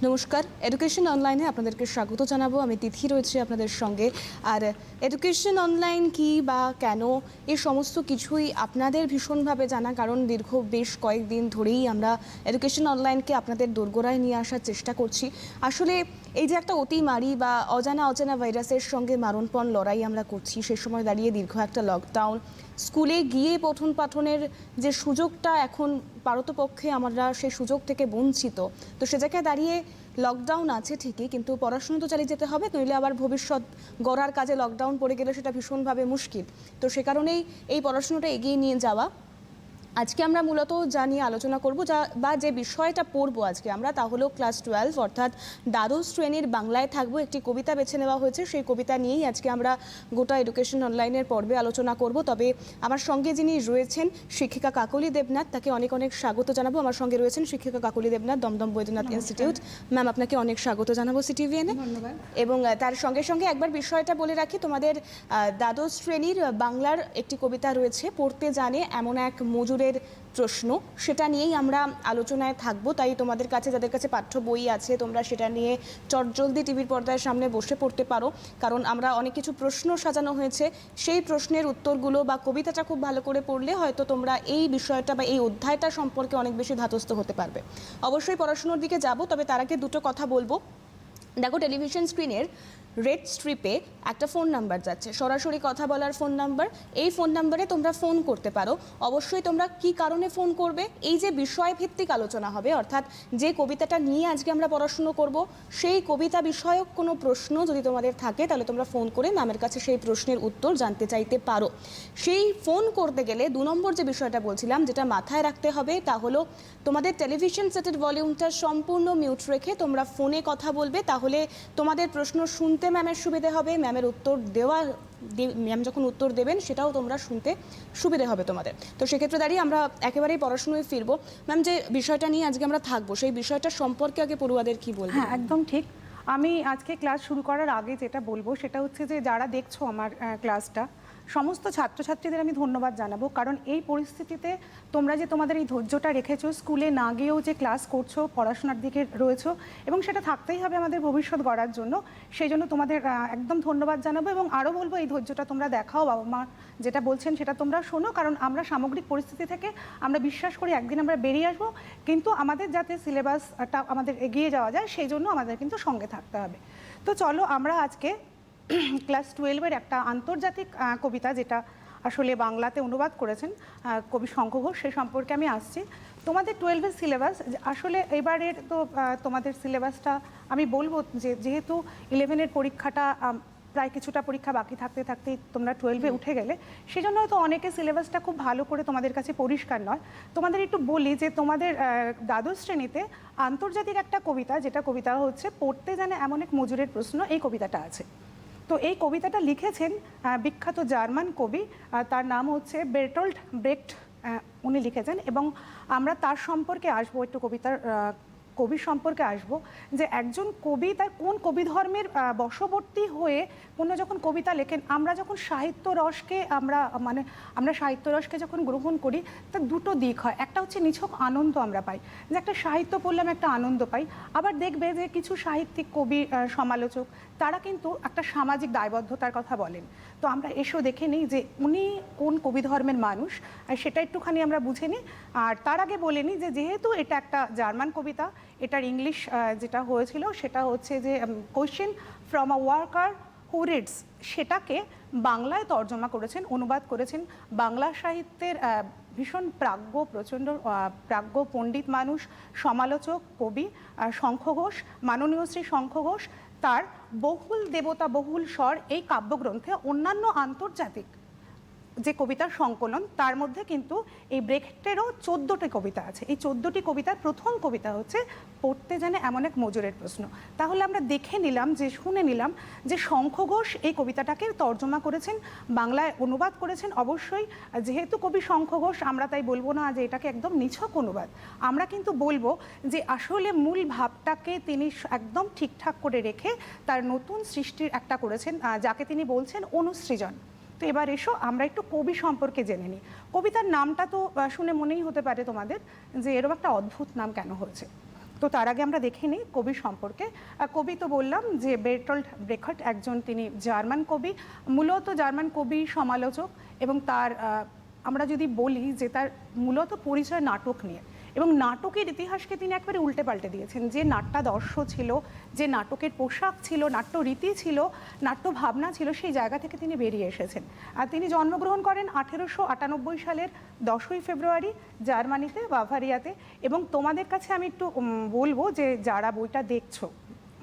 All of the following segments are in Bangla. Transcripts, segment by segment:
নমস্কার, এডুকেশন অনলাইনে আপনাদেরকে স্বাগত জানাবো। আমি তিথি রয়েছি আপনাদের সঙ্গে। আর এডুকেশন অনলাইন কি বা কেন, এই সমস্ত কিছুই আপনাদের ভীষণভাবে জানা, কারণ দীর্ঘ বেশ কয়েকদিন ধরেই আমরা এডুকেশন অনলাইনকে আপনাদের দোরগোড়ায় নিয়ে আসার চেষ্টা করছি। আসলে এই যে একটা অতিমারি বা অজানা ভাইরাসের সঙ্গে মারণপণ লড়াই আমরা করছি, সে সময় দাঁড়িয়ে দীর্ঘ একটা লকডাউন, স্কুলে গিয়ে পঠন পাঠনের যে সুযোগটা এখন পারতপক্ষে আমরা সেই সুযোগ থেকে বঞ্চিত, তো সে জায়গায় দাঁড়িয়ে লকডাউন আছে ঠিকই, কিন্তু পড়াশুনো তো চালিয়ে যেতে হবে, নইলে আবার ভবিষ্যৎ গড়ার কাজে লকডাউন পড়ে গেলে সেটা ভীষণভাবে মুশকিল। তো সে কারণেই এই পড়াশুনোটা এগিয়ে নিয়ে যাওয়া। আজকে আমরা মূলত যা নিয়ে আলোচনা করব, যে বিষয়টা পড়বো আজকে আমরা, তা হলো ক্লাস 12 অর্থাৎ দ্বাদশ শ্রেণীর বাংলায় থাকবো। একটি কবিতা বেছে নেওয়া হয়েছে, সেই কবিতা নিয়েই আজকে আমরা গোটা এডুকেশন অনলাইনের পর্বে আলোচনা করব। তবে আমার সঙ্গে যিনি রয়েছেন শিক্ষিকা কাকলি দেবনাথ, তাকে অনেক অনেক স্বাগত জানাবো। আমার সঙ্গে রয়েছেন শিক্ষিকা কাকলি দেবনাথ, দমদম বৈদ্যনাথ ইনস্টিটিউট। ম্যাম, আপনাকে অনেক স্বাগত জানাবো সিটিভিএনে। ধন্যবাদ। এবং তার সঙ্গে সঙ্গে একবার বিষয়টা বলে রাখি, তোমাদের দ্বাদশ শ্রেণীর বাংলার একটি কবিতা রয়েছে, পড়তে জানে এমন এক মজুরের প্রশ্ন, সেটা নিয়েই আমরা আলোচনায় থাকবো। তাই তোমাদের কাছে, যাদের কাছে পাঠ্য বই আছে, তোমরা সেটা নিয়ে চটজলদি টিভির পর্দার সামনে বসে পড়তে পারো, কারণ আমরা অনেক কিছু প্রশ্ন সাজানো হয়েছে। সেই প্রশ্নের উত্তরগুলো বা কবিতাটা খুব ভালো করে পড়লে হয়তো তোমরা এই বিষয়টা বা এই অধ্যায়টা সম্পর্কে অনেক বেশি ধাতস্থ হতে পারবে। অবশ্যই পড়াশুনোর দিকে যাব, তবে তার আগে দুটো কথা বলবো। দেখো, টেলিভিশন স্ক্রিনের রেড স্ট্রিপে একটা ফোন নাম্বার যাচ্ছে, সরাসরি কথা বলার ফোন নাম্বার। এই ফোন নাম্বারে তোমরা ফোন করতে পারো। অবশ্যই তোমরা কি কারণে ফোন করবে, এই যে বিষয়ভিত্তিক আলোচনা হবে, অর্থাৎ যে কবিতাটা নিয়ে আজকে আমরা পড়াশুনো করব, সেই কবিতা বিষয়ক কোনো প্রশ্ন যদি তোমাদের থাকে, তাহলে তোমরা ফোন করে ম্যামের কাছে সেই প্রশ্নের উত্তর জানতে চাইতে পারো। সেই ফোন করতে গেলে 2 নম্বর যে বিষয়টা বলছিলাম, যেটা মাথায় রাখতে হবে, তা হলো তোমাদের টেলিভিশন সেটের ভলিউমটা সম্পূর্ণ মিউট রেখে তোমরা ফোনে কথা বলবে। তাহলে তোমাদের প্রশ্ন শুনতে ম্যামের সুবিধে হবে, ম্যামের উত্তর ম্যাম যখন উত্তর দেবেন সেটাও তোমরা শুনতে সুবিধে হবে তোমাদের। তো সেক্ষেত্রে দাঁড়িয়ে আমরা একেবারেই পড়াশুনোয় ফিরবো। ম্যাম, যে বিষয়টা নিয়ে আজকে আমরা থাকবো, সেই বিষয়টা সম্পর্কে আগে পড়ুয়াদের কি বলবো? হ্যাঁ, একদম ঠিক। আমি আজকে ক্লাস শুরু করার আগে যেটা বলবো সেটা হচ্ছে যে যারা দেখছো আমার ক্লাসটা, সমস্ত ছাত্রছাত্রীদের আমি ধন্যবাদ জানাবো, কারণ এই পরিস্থিতিতে তোমরা যে তোমাদের এই ধৈর্যটা রেখেছো, স্কুলে না গিয়েও যে ক্লাস করছো, পড়াশোনার দিকে রয়েছো, এবং সেটা থাকতেই হবে আমাদের ভবিষ্যৎ গড়ার জন্য। সেই জন্য তোমাদের একদম ধন্যবাদ জানাবো, এবং আরও বলবো এই ধৈর্যটা তোমরা দেখাও, বাবা মা যেটা বলছেন সেটা তোমরা শোনো, কারণ আমরা সামগ্রিক পরিস্থিতি থেকে আমরা বিশ্বাস করি একদিন আমরা বেরিয়ে আসবো, কিন্তু আমাদের যাতে সিলেবাসটা আমাদের এগিয়ে যাওয়া যায় সেই জন্য আমাদের কিন্তু সঙ্গে থাকতে হবে। তো চলো আমরা আজকে ক্লাস 12-এর একটা আন্তর্জাতিক কবিতা, যেটা আসলে বাংলাতে অনুবাদ করেছেন কবি শঙ্খ ঘোষ, সে সম্পর্কে আমি আসছি। তোমাদের 12-এর সিলেবাস আসলে এবারের তো তোমাদের সিলেবাসটা আমি বলবো যে যেহেতু 11-এর পরীক্ষাটা প্রায় কিছুটা পরীক্ষা বাকি থাকতে থাকতেই তোমরা 12-এ উঠে গেলে, সেজন্য হয়তো অনেকে সিলেবাসটা খুব ভালো করে তোমাদের কাছে পরিষ্কার নয়। তোমাদের একটু বলি যে তোমাদের দ্বাদশ শ্রেণীতে আন্তর্জাতিক একটা কবিতা, যেটা কবিতা হচ্ছে পড়তে জানে এমন এক মজুরের প্রশ্ন, এই কবিতাটা আছে। তো এই কবিতাটা লিখেছেন বিখ্যাত জার্মান কবি, তার নাম হচ্ছে বেরটোল্ট ব্রেখট, উনি লিখেছেন। এবং আমরা তার সম্পর্কে আসবো, একটু কবির সম্পর্কে আসবো, যে একজন কবি তার কোন কবি ধর্মের বশবর্তী হয়ে কোনো যখন কবিতা লেখেন, আমরা যখন সাহিত্য রসকে আমরা সাহিত্য রসকে যখন গ্রহণ করি, তার দুটো দিক হয়। একটা হচ্ছে নিছক আনন্দ আমরা পাই, যে একটা সাহিত্য পড়লাম একটা আনন্দ পাই। আবার দেখবে যে কিছু সাহিত্যিক কবি সমালোচক তারা কিন্তু একটা সামাজিক দায়বদ্ধতার কথা বলেন। তো আমরা এসো দেখে নিই যে উনি কোন কবি ধর্মের মানুষ, সেটা একটুখানি আমরা বুঝে নিই। আর তার আগে বলে নিই যে যেহেতু এটা একটা জার্মান কবিতা, এটার ইংলিশ যেটা হয়েছিল সেটা হচ্ছে যে question from a worker who reads, সেটাকে বাংলায় তর্জমা করেছেন, অনুবাদ করেছেন বাংলা সাহিত্যের ভীষণ প্রচণ্ড প্রাজ্ঞ পণ্ডিত মানুষ, সমালোচক, কবি শঙ্খ ঘোষ, মাননীয় শ্রী শঙ্খ ঘোষ। তার বহুল দেবতা বহুল স্বর এই কাব্যগ্রন্থে অন্যান্য আন্তর্জাতিক যে কবিতার সংকলন, তার মধ্যে কিন্তু এই ব্রেখটেরও 14টি কবিতা আছে। এই 14টি কবিতার প্রথম কবিতা হচ্ছে পড়তে জানে এমন এক মজুরের প্রশ্ন। তাহলে আমরা শুনে নিলাম যে শঙ্খ ঘোষ এই কবিতাটাকে তর্জমা করেছেন, বাংলায় অনুবাদ করেছেন। অবশ্যই যেহেতু কবি শঙ্খ ঘোষ, আমরা তাই বলবো না যে এটাকে একদম নিছক অনুবাদ, আমরা কিন্তু বলবো যে আসলে মূল ভাবটাকে তিনি একদম ঠিকঠাক করে রেখে তার নতুন সৃষ্টির একটা করেছেন, যাকে তিনি বলছেন অনুসৃজন। তো এবার এসো আমরা একটু কবি সম্পর্কে জেনে নিই। কবিতার নামটা তো শুনে মনেই হতে পারে তোমাদের যে এরকম একটা অদ্ভুত নাম কেন হয়েছে। তো তো তার আগে আমরা দেখে নিই কবি সম্পর্কে। কবি তো বললাম যে বেরটল্ড ব্রেখট একজন তিনি জার্মান কবি, মূলত জার্মান কবি সমালোচক, এবং তার আমরা যদি বলি যে তার মূলত পরিচয় নাটক নিয়ে, এবং নাটকের ইতিহাসকে তিনি একবারে উল্টে পাল্টে দিয়েছেন। যে নাট্যাদর্শ ছিল, যে নাটকের পোশাক ছিল, নাট্য রীতি ছিল, নাট্য ভাবনা ছিল, সেই জায়গা থেকে তিনি বেরিয়ে এসেছেন। আর তিনি জন্মগ্রহণ করেন 1898 সালের 10ই ফেব্রুয়ারি জার্মানিতে, বাভারিয়াতে। এবং তোমাদের কাছে আমি একটু বলবো যে যারা বইটা দেখছো,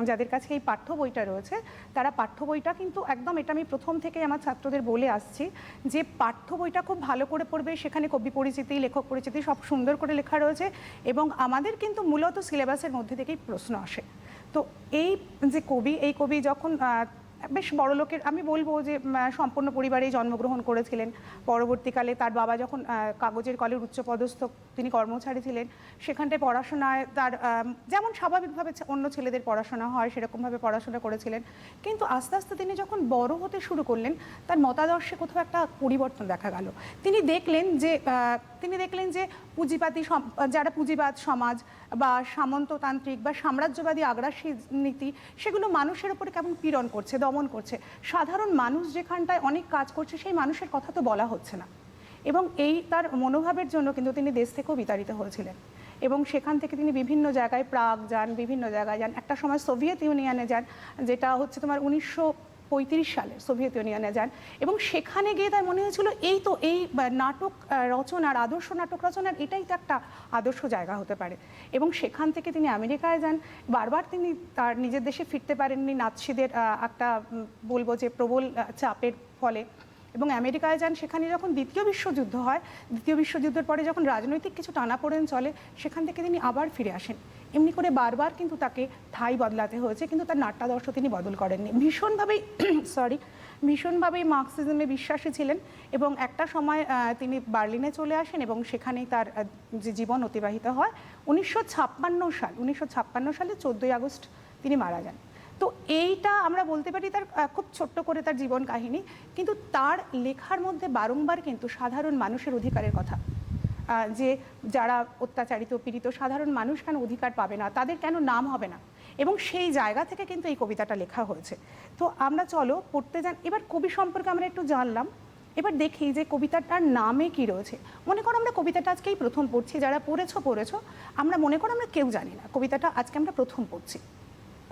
যাদের কাছে এই পাঠ্য বইটা রয়েছে, তারা পাঠ্য বইটা কিন্তু একদম, এটা আমি প্রথম থেকেই আমার ছাত্রদের বলে আসছি, যে পাঠ্য বইটা খুব ভালো করে পড়বে। সেখানে কবি পরিচিতি, লেখক পরিচিতি সব সুন্দর করে লেখা রয়েছে, এবং আমাদের কিন্তু মূলত সিলেবাসের মধ্যে থেকেই প্রশ্ন আসে। তো এই যে কবি, এই কবি যখন বেশ বড় লোকের, আমি বলবো যে সম্পূর্ণ পরিবারেই জন্মগ্রহণ করেছিলেন। পরবর্তীকালে তার বাবা যখন কাগজের কলের উচ্চপদস্থ তিনি কর্মচারী ছিলেন, সেখানটায় পড়াশোনায় তার যেমন স্বাভাবিকভাবে অন্য ছেলেদের পড়াশোনা হয় সেরকমভাবে পড়াশোনা করেছিলেন। কিন্তু আস্তে আস্তে তিনি যখন বড় হতে শুরু করলেন, তার মতাদর্শে কোথাও একটা পরিবর্তন দেখা গেল। তিনি দেখলেন যে পুঁজিবাদী, যারা পুঁজিবাদ সমাজ বা সামন্ততান্ত্রিক বা সাম্রাজ্যবাদী আগ্রাসী নীতি, সেগুলো মানুষের উপরে কেমন পীড়ন করছে, দমন করছে। সাধারণ মানুষ যেখানটায় অনেক কাজ করছে, সেই মানুষের কথা তো বলা হচ্ছে না। এবং এই তার মনোভাবের জন্য কিন্তু তিনি দেশ থেকেও বিতাড়িত হয়েছিলেন, এবং সেখান থেকে তিনি বিভিন্ন জায়গায়, প্রাগ যান, বিভিন্ন জায়গায় যান। একটা সময় সোভিয়েত ইউনিয়নে যান, যেটা হচ্ছে তোমার 1935 সালে সোভিয়েত ইউনিয়নে যান। এবং সেখানে গিয়ে তার মনে হয়েছিল এই নাটক রচনার, আদর্শ নাটক রচনার এটাই তো একটা আদর্শ জায়গা হতে পারে। এবং সেখান থেকে তিনি আমেরিকায় যান। বারবার তিনি তার নিজের দেশে ফিরতে পারেননি নাৎসিদের একটা বলবো যে প্রবল চাপের ফলে, এবং আমেরিকায় যান। সেখানে যখন দ্বিতীয় বিশ্বযুদ্ধ হয়, দ্বিতীয় বিশ্বযুদ্ধের পরে যখন রাজনৈতিক কিছু টানাপোড়েন চলে, সেখান থেকে তিনি আবার ফিরে আসেন। এমনি করে বারবার কিন্তু তাকে ঠাঁই বদলাতে হয়েছে, কিন্তু তার নাট্যাদর্শ তিনি বদল করেননি। ভীষণভাবেই মার্কসিজমে বিশ্বাসী ছিলেন, এবং একটা সময় তিনি বার্লিনে চলে আসেন, এবং সেখানেই তার যে জীবন অতিবাহিত হয়। 1956 সালে 14ই আগস্ট তিনি মারা যান। তো এইটা আমরা বলতে পারি তার খুব ছোট্ট করে তার জীবন কাহিনী, কিন্তু তার লেখার মধ্যে বারংবার কিন্তু সাধারণ মানুষের অধিকারের কথা, যে যারা অত্যাচারিত, পীড়িত সাধারণ মানুষ কেন অধিকার পাবে না, তাদের কেন নাম হবে না, এবং সেই জায়গা থেকে কিন্তু এই কবিতাটা লেখা হয়েছে। তো আমরা চলো পড়তে যান। এবার কবি সম্পর্কে আমরা একটু জানলাম, এবার দেখি যে কবিতাটার নামে কি রয়েছে। মনে করো আমরা কবিতাটা আজকেই প্রথম পড়ছি, যারা পড়েছো, আমরা মনে করো আমরা কেউ জানি না, কবিতাটা আজকে আমরা প্রথম পড়ছি।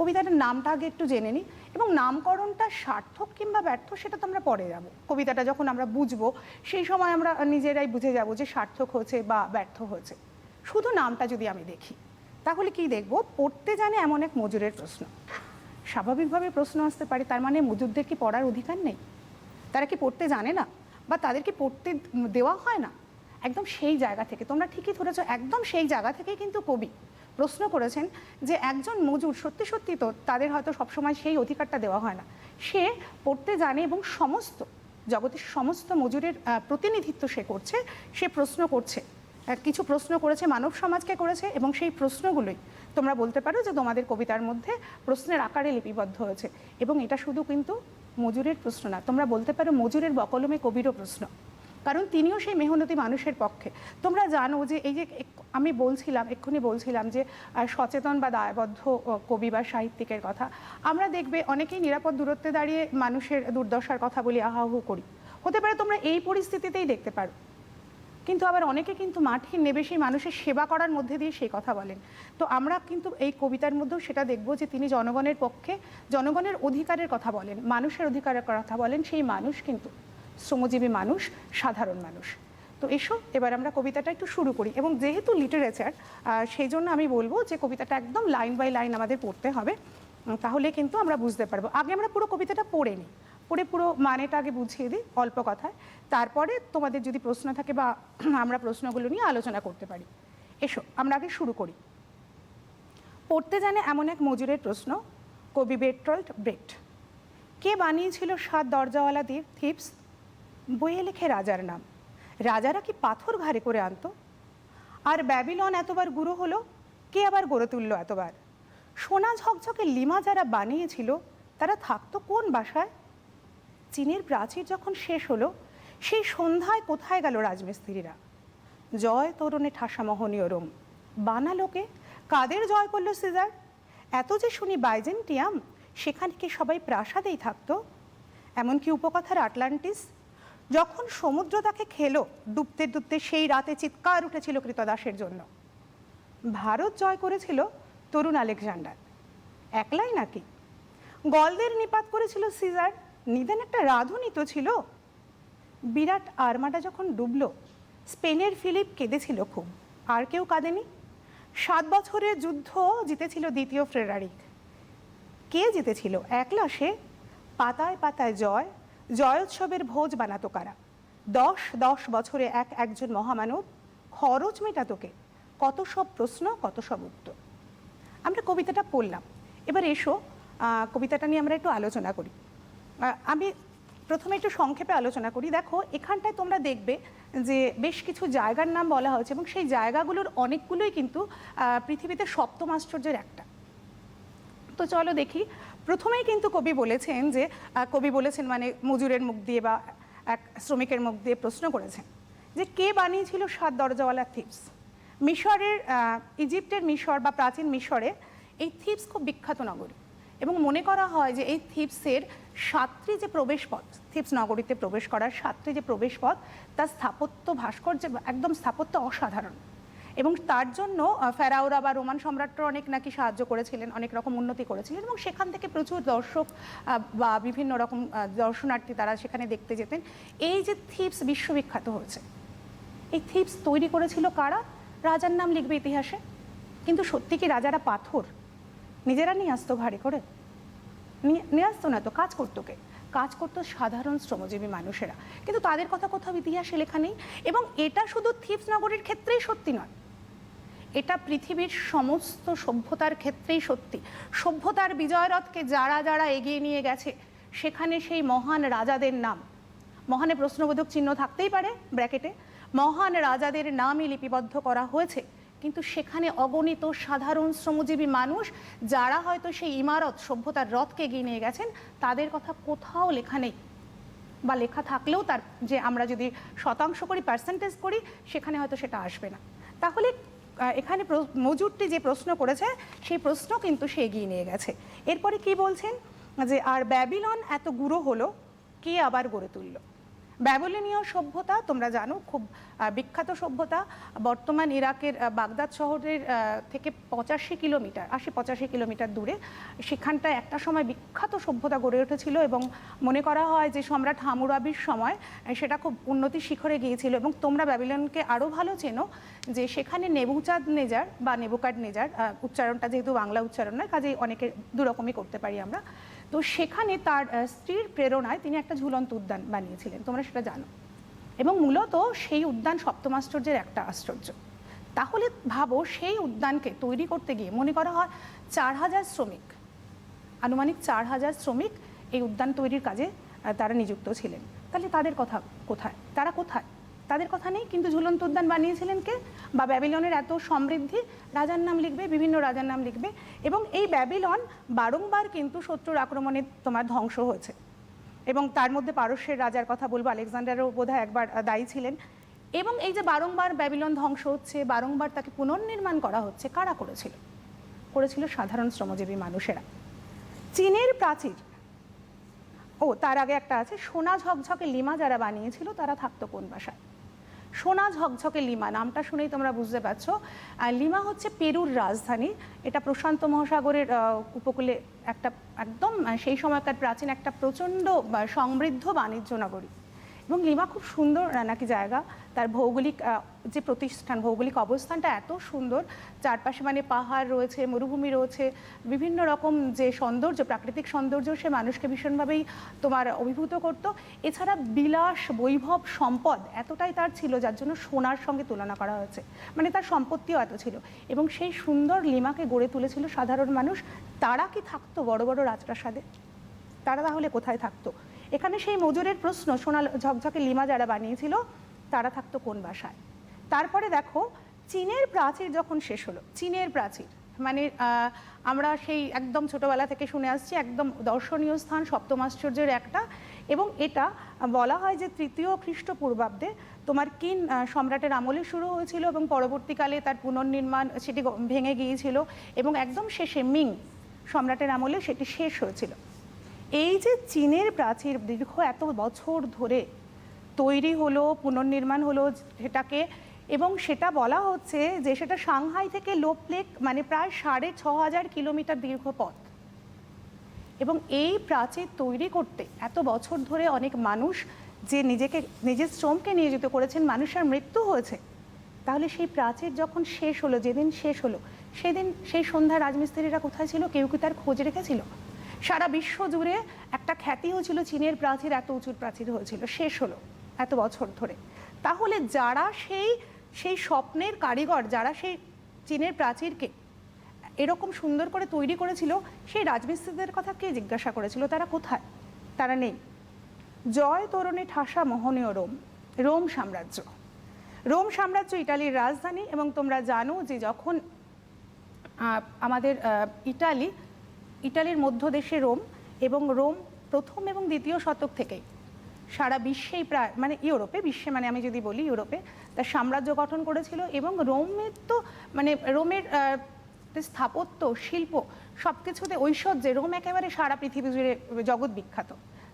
কবিতাটার নামটা আগে একটু জেনে নিই, এবং নামকরণটা সার্থক কিংবা ব্যর্থ সেটা তো আমরা পরে যাব। কবিতাটা যখন আমরা বুঝবো, সেই সময় আমরা নিজেরাই বুঝে যাব যে সার্থক হয়েছে বা ব্যর্থ হয়েছে। শুধু নামটা যদি আমি দেখি, তাহলে কি দেখব? পড়তে জানে এমন এক মজুরের প্রশ্ন। স্বাভাবিকভাবে প্রশ্ন আসতে পারে, তার মানে মজুরদের কি পড়ার অধিকার নেই? তারা কি পড়তে জানে না, বা তাদেরকে পড়তে দেওয়া হয় না? একদম সেই জায়গা থেকে, তোমরা ঠিকই ধরেছো, একদম সেই জায়গা থেকেই কিন্তু কবি প্রশ্ন করেছেন যে একজন মজুর, সত্যি সত্যি তো তাদের হয়তো সবসময় সেই অধিকারটা দেওয়া হয় না, সে পড়তে জানে এবং সমস্ত জগতের সমস্ত মজুরের প্রতিনিধিত্ব সে করছে, সে প্রশ্ন করছে। কিছু প্রশ্ন করেছে, মানব সমাজকে করেছে, এবং সেই প্রশ্নগুলোই তোমরা বলতে পারো যে তোমাদের কবিতার মধ্যে প্রশ্নের আকারে লিপিবদ্ধ হয়েছে। এবং এটা শুধু কিন্তু মজুরের প্রশ্ন না, তোমরা বলতে পারো মজুরের বকলমে কবিরও প্রশ্ন, কারণ তিনিও সেই মেহনতি মানুষের পক্ষে। তোমরা জানো যে এই যে আমি এক্ষুনি বলছিলাম যে সচেতন বা দায়বদ্ধ কবি বা সাহিত্যিকের কথা, আমরা দেখবে অনেকেই নিরাপদ দূরত্বে দাঁড়িয়ে মানুষের দুর্দশার কথা বলি, আহাহু করি, হতে পারে তোমরা এই পরিস্থিতিতেই দেখতে পারো। কিন্তু আবার অনেকে কিন্তু মাঠে নেবে সেই মানুষের সেবা করার মধ্যে দিয়ে সেই কথা বলেন। তো আমরা কিন্তু এই কবিতার মধ্যেও সেটা দেখব যে তিনি জনগণের পক্ষে, জনগণের অধিকারের কথা বলেন, মানুষের অধিকারের কথা বলেন। সেই মানুষ কিন্তু শ্রমজীবী মানুষ, সাধারণ মানুষ। তো এসো এবার আমরা কবিতাটা একটু শুরু করি, এবং যেহেতু লিটারেচার, সেই জন্য আমি বলবো যে কবিতাটা একদম লাইন বাই লাইন আমাদের পড়তে হবে, তাহলে কিন্তু আমরা বুঝতে পারবো। আগে আমরা পুরো কবিতাটা পড়ে নিই, পড়ে পুরো মানেটা আগে বুঝিয়ে দিই অল্প কথায়, তারপরে তোমাদের যদি প্রশ্ন থাকে বা আমরা প্রশ্নগুলো নিয়ে আলোচনা করতে পারি। এসো আমরা আগে শুরু করি। পড়তে জানে এমন এক মজুরের প্রশ্ন, কবি বেরটল্ড ব্রেখট। কে বানিয়েছিল 7 দরজাওয়ালা থিপস? বইয়ে লেখে রাজার নাম। রাজারা কি পাথর ঘাড়ে করে আনতো? আর ব্যাবিলন এতবার গুঁড়ো হলো, কে আবার গড়ে তুললো এতবার? সোনা ঝকঝকে লিমা যারা বানিয়েছিল, তারা থাকতো কোন বাসায়? চীনের প্রাচীর যখন শেষ হলো, সেই সন্ধ্যায় কোথায় গেল রাজমিস্ত্রিরা? জয় তোরণে ঠাসা মোহনীয় রোম বানালোকে, কাদের জয় করলো সিজার? এত যে শুনি বাইজেন্টিয়াম, সেখানে কি সবাই প্রাসাদেই থাকতো? এমনকি উপকথার আটলান্টিস, যখন সমুদ্র তাকে খেলো, ডুবতে ডুবতে সেই রাতে চিৎকার উঠেছিল কৃতদাসের জন্য। ভারত জয় করেছিল তরুণ আলেকজান্ডার, একলাই নাকি? গলদের নিপাত করেছিল সিজার, নিদেন একটা রাঁধুনি তো ছিল। বিরাট আর্মাডা যখন ডুবলো, স্পেনের ফিলিপ কেঁদেছিল খুব, আর কেউ কাঁদেনি। 7 বছরের যুদ্ধ জিতেছিল দ্বিতীয় ফ্রেডারিক। কে জিতেছিল? একলা সে? পাতায় পাতায় জয়, জয়োৎসবের ভোজ বানাতো কারা? 10 বছরে একজন মহামানব, খরচ মেটাতো কে? কত সব প্রশ্ন, কত সব উত্তর। আমরা কবিতাটা পড়লাম, এবার এসো কবিতাটা নিয়ে আমরা একটু আলোচনা করি। আমি প্রথমে একটু সংক্ষেপে আলোচনা করি। দেখো, এখানটায় তোমরা দেখবে যে বেশ কিছু জায়গার নাম বলা হয়েছে, এবং সেই জায়গাগুলোর অনেকগুলোই কিন্তু পৃথিবীতে সপ্তম আশ্চর্যের একটা। তো চলো দেখি। প্রথমেই কিন্তু কবি বলেছেন মানে মজুরের মুখ দিয়ে বা এক শ্রমিকের মুখ দিয়ে প্রশ্ন করেছেন যে কে বানিয়েছিল 7 দরজাওয়ালা থিপস? মিশরের ইজিপ্টের মিশর বা প্রাচীন মিশরে এই থিপস খুব বিখ্যাত নগরী, এবং মনে করা হয় যে এই থিপসের 7টি যে প্রবেশপথ, থিপস নগরীতে প্রবেশ করার 7টি যে প্রবেশপথ, তার স্থাপত্য ভাস্কর্য একদম স্থাপত্য অসাধারণ। এবং তার জন্য ফেরাওরা বা রোমান সম্রাটরা অনেক নাকি সাহায্য করেছিলেন, অনেক রকম উন্নতি করেছিলেন, এবং সেখান থেকে প্রচুর দর্শক বা বিভিন্ন রকম দর্শনার্থী তারা সেখানে দেখতে যেতেন। এই যে থিপস বিশ্ববিখ্যাত হয়েছে, এই থিপস তৈরি করেছিল কারা? রাজার নাম লিখবে ইতিহাসে, কিন্তু সত্যি কি রাজারা পাথর নিজেরা নিয়ে আসতো ভারী করে? নিয়ে আসতো না তো। কাজ করতো কে? কাজ করতো সাধারণ শ্রমজীবী মানুষেরা, কিন্তু তাদের কথা কোথাও ইতিহাসে লেখা নেই। এবং এটা শুধু থিপস নগরীর ক্ষেত্রেই সত্যি নয়, এটা পৃথিবীর সমস্ত সভ্যতার ক্ষেত্রেই সত্যি। সভ্যতার বিজয়রথকে যারা যারা এগিয়ে নিয়ে গেছে, সেখানে সেই মহান রাজাদের নাম, মহানে প্রশ্নবোধক চিহ্ন থাকতেই পারে ব্র্যাকেটে, মহান রাজাদের নামই লিপিবদ্ধ করা হয়েছে, কিন্তু সেখানে অগণিত সাধারণ শ্রমজীবী মানুষ যারা হয়তো সেই ইমারত সভ্যতার রথকে এগিয়ে নিয়ে গেছেন, তাদের কথা কোথাও লেখা নেই, বা লেখা থাকলেও তার যে আমরা যদি শতাংশ করি, পার্সেন্টেজ করি, সেখানে হয়তো সেটা আসবে না। তাহলে এখানে মজুরটি যে প্রশ্ন করেছে, সেই প্রশ্ন কিন্তু সে এগিয়ে নিয়ে গেছে। এরপরে কি বলছেন যে আর ব্যাবিলন এত গুঁড়ো হলো, কে আবার গড়ে তুলল? ব্যাবিলনীয় সভ্যতা তোমরা জানো, খুব বিখ্যাত সভ্যতা। বর্তমান ইরাকের বাগদাদ শহরের থেকে 85 কিলোমিটার দূরে, সেখানটায় একটা সময় বিখ্যাত সভ্যতা গড়ে উঠেছিল, এবং মনে করা হয় যে সম্রাট হামুরাবির সময় সেটা খুব উন্নতি শিখরে গিয়েছিল। এবং তোমরা ব্যাবিলনকে আরও ভালো চেনো, যে সেখানে নেবুচাঁদনেজার বা নেবুকাডনেজার, উচ্চারণটা যেহেতু বাংলা উচ্চারণ নয়, কাজেই অনেকে দুরকমই করতে পারি আমরা। তো সেখানে তার স্ত্রীর প্রেরণায় তিনি একটা ঝুলন্ত উদ্যান বানিয়েছিলেন, তোমরা সেটা জানো। এবং মূলত সেই উদ্যান সপ্তম আশ্চর্যের একটা আশ্চর্য। তাহলে ভাবো, সেই উদ্যানকে তৈরি করতে গিয়ে মনে করা হয় 4000 শ্রমিক, আনুমানিক 4000 শ্রমিক এই উদ্যান তৈরির কাজে তারা নিযুক্ত ছিলেন। তাহলে তাদের কথা কোথায়? তারা কোথায়? তাদের কথা নেই, কিন্তু ঝুলন্ত উদ্যান বানিয়েছিলেন কে? বা ব্যাবিলনের এত সমৃদ্ধি, রাজার নাম লিখবে, বিভিন্ন রাজার নাম লিখবে। এবং এই ব্যাবিলন বারংবার কিন্তু শত্রুর আক্রমণে তোমার ধ্বংস হয়েছে, এবং তার মধ্যে পারস্যের রাজার কথা বলবো, আলেকজান্ডারও বোধহয় একবার দায়ী ছিলেন। এবং এই যে বারংবার ব্যাবিলন ধ্বংস হচ্ছে, বারংবার তাকে পুনর্নির্মাণ করা হচ্ছে, কারা করেছিল? করেছিল সাধারণ শ্রমজীবী মানুষেরা। চীনের প্রাচীর, তার আগে একটা আছে, সোনা ঝকঝকে লিমা যারা বানিয়েছিল, তারা থাকতো কোন বাসায়? সোনা ঝকঝকে লিমা নামটা শুনেই তোমরা বুঝতে পারছো, লিমা হচ্ছে পেরুর রাজধানী। এটা প্রশান্ত মহাসাগরের উপকূলে একটা একদম সেই সময়কার প্রাচীন একটা প্রচণ্ড সমৃদ্ধ বাণিজ্য নগরী। এবং লিমা খুব সুন্দর নাকি জায়গা, তার ভৌগোলিক যে প্রতিষ্ঠান, ভৌগোলিক অবস্থানটা এত সুন্দর, চারপাশে মানে পাহাড় রয়েছে, মরুভূমি রয়েছে, বিভিন্ন রকম যে সৌন্দর্য, প্রাকৃতিক সৌন্দর্য, সে মানুষকে ভীষণভাবেই তোমার অভিভূত করত। এছাড়া বিলাস, বৈভব, সম্পদ এতটাই তার ছিল, যার জন্য সোনার সঙ্গে তুলনা করা হয়েছে, মানে তার সম্পত্তিও এত ছিল। এবং সেই সুন্দর লিমাকে গড়ে তুলেছিল সাধারণ মানুষ। তারা কি থাকতো বড় বড় রাজপ্রাসাদে? তারা তাহলে কোথায় থাকতো? এখানে সেই মজুরের প্রশ্ন, সোনা ঝকঝকে লিমা যারা বানিয়েছিল, তারা থাকতো কোন বাসায়? তারপরে দেখো, চীনের প্রাচীর যখন শেষ হলো, চীনের প্রাচীর মানে আমরা সেই একদম ছোটবেলা থেকে শুনে আসছি, একদম দর্শনীয় স্থান, সপ্তম আশ্চর্যের একটা। এবং এটা বলা হয় যে 3য় খ্রিস্টপূর্বাব্দে তোমার কিন সম্রাটের আমলে শুরু হয়েছিল এবং পরবর্তীকালে তার পুনর্নির্মাণ সেটি ভেঙে গিয়েছিল এবং একদম শেষে মিং সম্রাটের আমলে সেটি শেষ হয়েছিল। এই যে চীনের প্রাচীর দীর্ঘ এত বছর ধরে তৈরি হলো, পুনর্নির্মাণ হলো সেটাকে, এবং সেটা বলা হচ্ছে যে সেটা সাংহাই থেকে লোপলেক মানে প্রায় 6500 কিলোমিটার দীর্ঘ পথ। এবং এই প্রাচীর তৈরি করতে এত বছর ধরে অনেক মানুষ যে নিজের শ্রমকে নিয়োজিত করেছেন, মানুষের মৃত্যু হয়েছে, তাহলে সেই প্রাচীর যখন শেষ হলো, যেদিন শেষ হলো সেদিন সেই সন্ধ্যা রাজমিস্ত্রিরা কোথায় ছিল? কেউ কি তার খোঁজ রেখেছিল? সারা বিশ্ব জুড়ে একটা খ্যাতি হয়েছিল চীনের প্রাচীর এত উঁচুর প্রাচীর হয়েছিল, শেষ হলো এত বছর ধরে। তাহলে যারা সেই স্বপ্নের কারিগর, যারা সেই চীনের প্রাচীরকে এরকম সুন্দর করে তৈরি করেছিল, সেই রাজমিস্ত্রিদের কথা কে জিজ্ঞাসা করেছিল? তারা কোথায়? তারা নেই। জয় তোরণে ঠাসা মোহনীয় রোম সাম্রাজ্য। রোম সাম্রাজ্য ইটালির রাজধানী, এবং তোমরা জানো যে যখন আমাদের ইটালির মধ্যদেশে রোম, এবং রোম প্রথম এবং দ্বিতীয় শতক থেকেই সারা বিশ্বেই প্রায় মানে বিশ্বে মানে আমি যদি বলি ইউরোপে তার সাম্রাজ্য গঠন করেছিল। এবং রোমের তো মানে রোমের স্থাপত্য, শিল্প সব কিছুতে ঐশ্বর্যে রোম একেবারে সারা পৃথিবী জুড়ে জগৎ বিখ্যাত।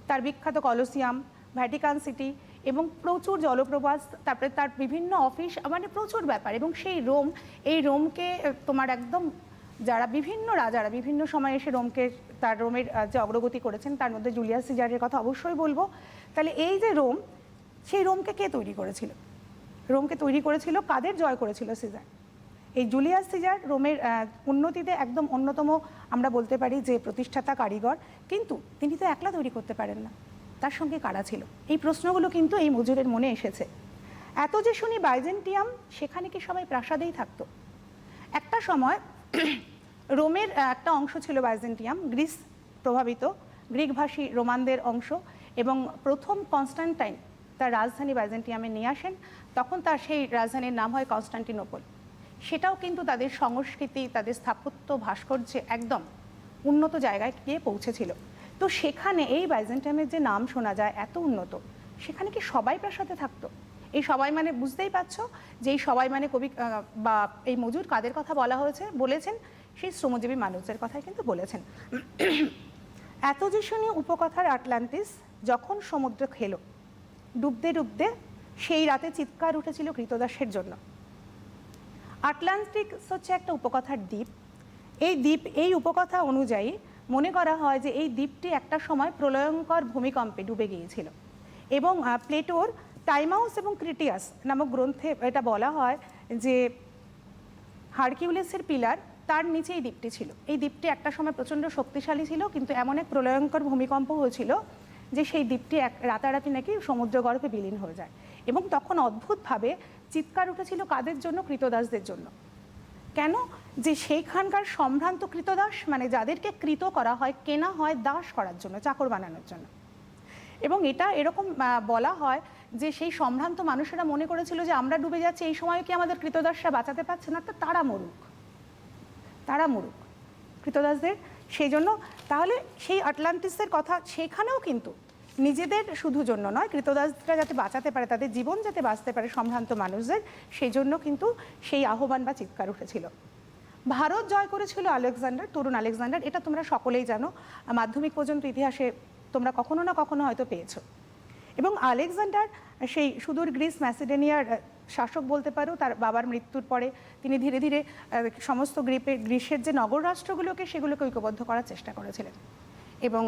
তার বিখ্যাত কলোসিয়াম, ভ্যাটিকান সিটি এবং প্রচুর জলপ্রপাত, তারপরে তার বিভিন্ন অফিস, মানে প্রচুর ব্যাপার। এবং এই রোমকে তোমার একদম যারা বিভিন্ন রাজারা বিভিন্ন সময় এসে রোমের যে অগ্রগতি করেছেন, তার মধ্যে জুলিয়াস সিজারের কথা অবশ্যই বলবো। তাহলে এই যে রোম, সেই রোমকে কে তৈরি করেছিল? রোমকে তৈরি করেছিল, কাদের জয় করেছিল? সিজার। এই জুলিয়াস সিজার রোমের উন্নতিতে একদম অন্যতম আমরা বলতে পারি যে প্রতিষ্ঠাতা কারিগর। কিন্তু তিনি তো একলা তৈরি করতে পারেন না, তার সঙ্গে কারা ছিল? এই প্রশ্নগুলো কিন্তু এই মজুরের মনে এসেছে। এত যে শুনি বাইজেন্টিয়াম, সেখানে কি সবাই প্রাসাদেই থাকতো? একটা সময় রোমের একটা অংশ ছিল বাইজেন্টিয়াম, গ্রিস প্রভাবিত, গ্রিকভাষী রোমানদের অংশ। এবং প্রথম কনস্ট্যান্টাইন তার রাজধানী বাইজেন্টিয়ামে নিয়ে আসেন, তখন তার সেই রাজধানীর নাম হয় কনস্টান্টিনোপল। সেটাও কিন্তু তাদের সংস্কৃতি, তাদের স্থাপত্য, ভাস্কর্যে একদম উন্নত জায়গায় গিয়ে পৌঁছেছিল। তো সেখানে এই বাইজেন্টিয়ামের যে নাম শোনা যায় এত উন্নত, সেখানে কি সবাই প্রাসাদে থাকতো? এই সবাই মানে বুঝতেই পারছো যে এই সবাই মানে কবি বা এই মজুর কাদের কথা বলেছেন? সেই শ্রমজীবী মানুষদের কথাই কিন্তু বলেছেন। এত যে শুনি উপকথার আটলান্টিস যখন সমুদ্র খেলো, ডুবতে ডুবতে সেই রাতে চিৎকার উঠেছিল কৃতদাসের জন্য। আটলান্টিক হচ্ছে একটা উপকথার দ্বীপ। এই উপকথা অনুযায়ী মনে করা হয় যে এই দ্বীপটি একটা সময় প্রলয়ঙ্কর ভূমিকম্পে ডুবে গিয়েছিল। এবং প্লেটোর টাইমাউস এবং ক্রিটিয়াস নামক গ্রন্থে এটা বলা হয় যে হারকিউলিসের পিলার, তার নিচে এই দ্বীপটি ছিল। এই দ্বীপটি একটা সময় প্রচণ্ড শক্তিশালী ছিল, কিন্তু এমন এক প্রলয়ঙ্কর ভূমিকম্প হয়েছিল যে সেই দ্বীপটি রাতারাতি নাকি সমুদ্রগর্ভে বিলীন হয়ে যায়। এবং তখন অদ্ভুতভাবে চিৎকার উঠেছিল কাদের জন্য? কৃতদাসদের জন্য। কেন? যে সেইখানকার সম্ভ্রান্ত কৃতদাস, মানে যাদেরকে কৃত করা হয়, কেনা হয় দাস করার জন্য, চাকর বানানোর জন্য। এবং এটা এরকম বলা হয় যে সেই সম্ভ্রান্ত মানুষেরা মনে করেছিল যে আমরা ডুবে যাচ্ছি, এই সময় কি আমাদের কৃতদাসরা বাঁচাতে পারছে না, তো তারা মরুক কৃতদাসদের। সেই জন্য তাহলে সেই আটলান্টিসের কথা, সেখানেও কিন্তু নিজেদের শুধু জন্য নয়, কৃতদাসরা যাতে বাঁচাতে পারে, তাদের জীবন যাতে বাঁচতে পারে সম্ভ্রান্ত মানুষদের, সেই জন্য কিন্তু সেই আহ্বান বা চিৎকার উঠেছিল। ভারত জয় করেছিল আলেকজান্ডার, তরুণ আলেকজান্ডার। এটা তোমরা সকলেই জানো, মাধ্যমিক পর্যন্ত ইতিহাসে তোমরা কখনো না কখনো হয়তো পেয়েছো। এবং আলেকজান্ডার সেই সুদূর গ্রিস ম্যাসিডোনিয়ার শাসক বলতে পারো। তার বাবার মৃত্যুর পরে তিনি ধীরে ধীরে সমস্ত গ্রিসের যে নগর রাষ্ট্রগুলোকে, সেগুলোকে ঐক্যবদ্ধ করার চেষ্টা করেছিলেন। এবং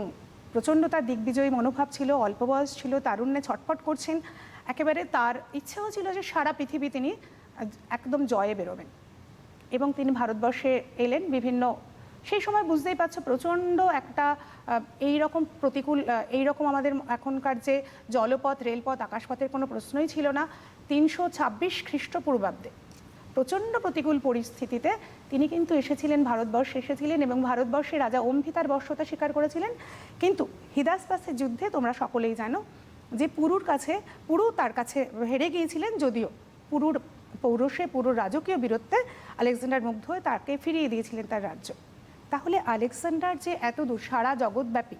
প্রচণ্ড তার দিগ্বিজয়ী মনোভাব ছিল, অল্প বয়স ছিল, তারুণ্যে ছটফট করছেন। একেবারে তার ইচ্ছেও ছিল যে সারা পৃথিবী তিনি একদম জয়ে বেরোবেন। এবং তিনি ভারতবর্ষে এলেন বিভিন্ন, সেই সময় বুঝতেই পারছো প্রচণ্ড একটা এইরকম প্রতিকূল, এইরকম আমাদের এখনকার যে জলপথ, রেলপথ, আকাশপথের কোনো প্রশ্নই ছিল না। 326 খ্রিস্টপূর্বাব্দে প্রচণ্ড প্রতিকূল পরিস্থিতিতে তিনি কিন্তু ভারতবর্ষে এসেছিলেন এবং ভারতবর্ষে রাজা অম্ভি তার বর্ষতা স্বীকার করেছিলেন। কিন্তু হিদাসপাসের যুদ্ধে তোমরা সকলেই জানো যে পুরু তার কাছে হেরে গিয়েছিলেন, যদিও পুরুর রাজকীয় বীরত্বে আলেকজান্ডার মুগ্ধ হয়ে তাকে ফিরিয়ে দিয়েছিলেন তার রাজ্য। তাহলে আলেকজান্ডার যে এত দূর সারা জগৎব্যাপী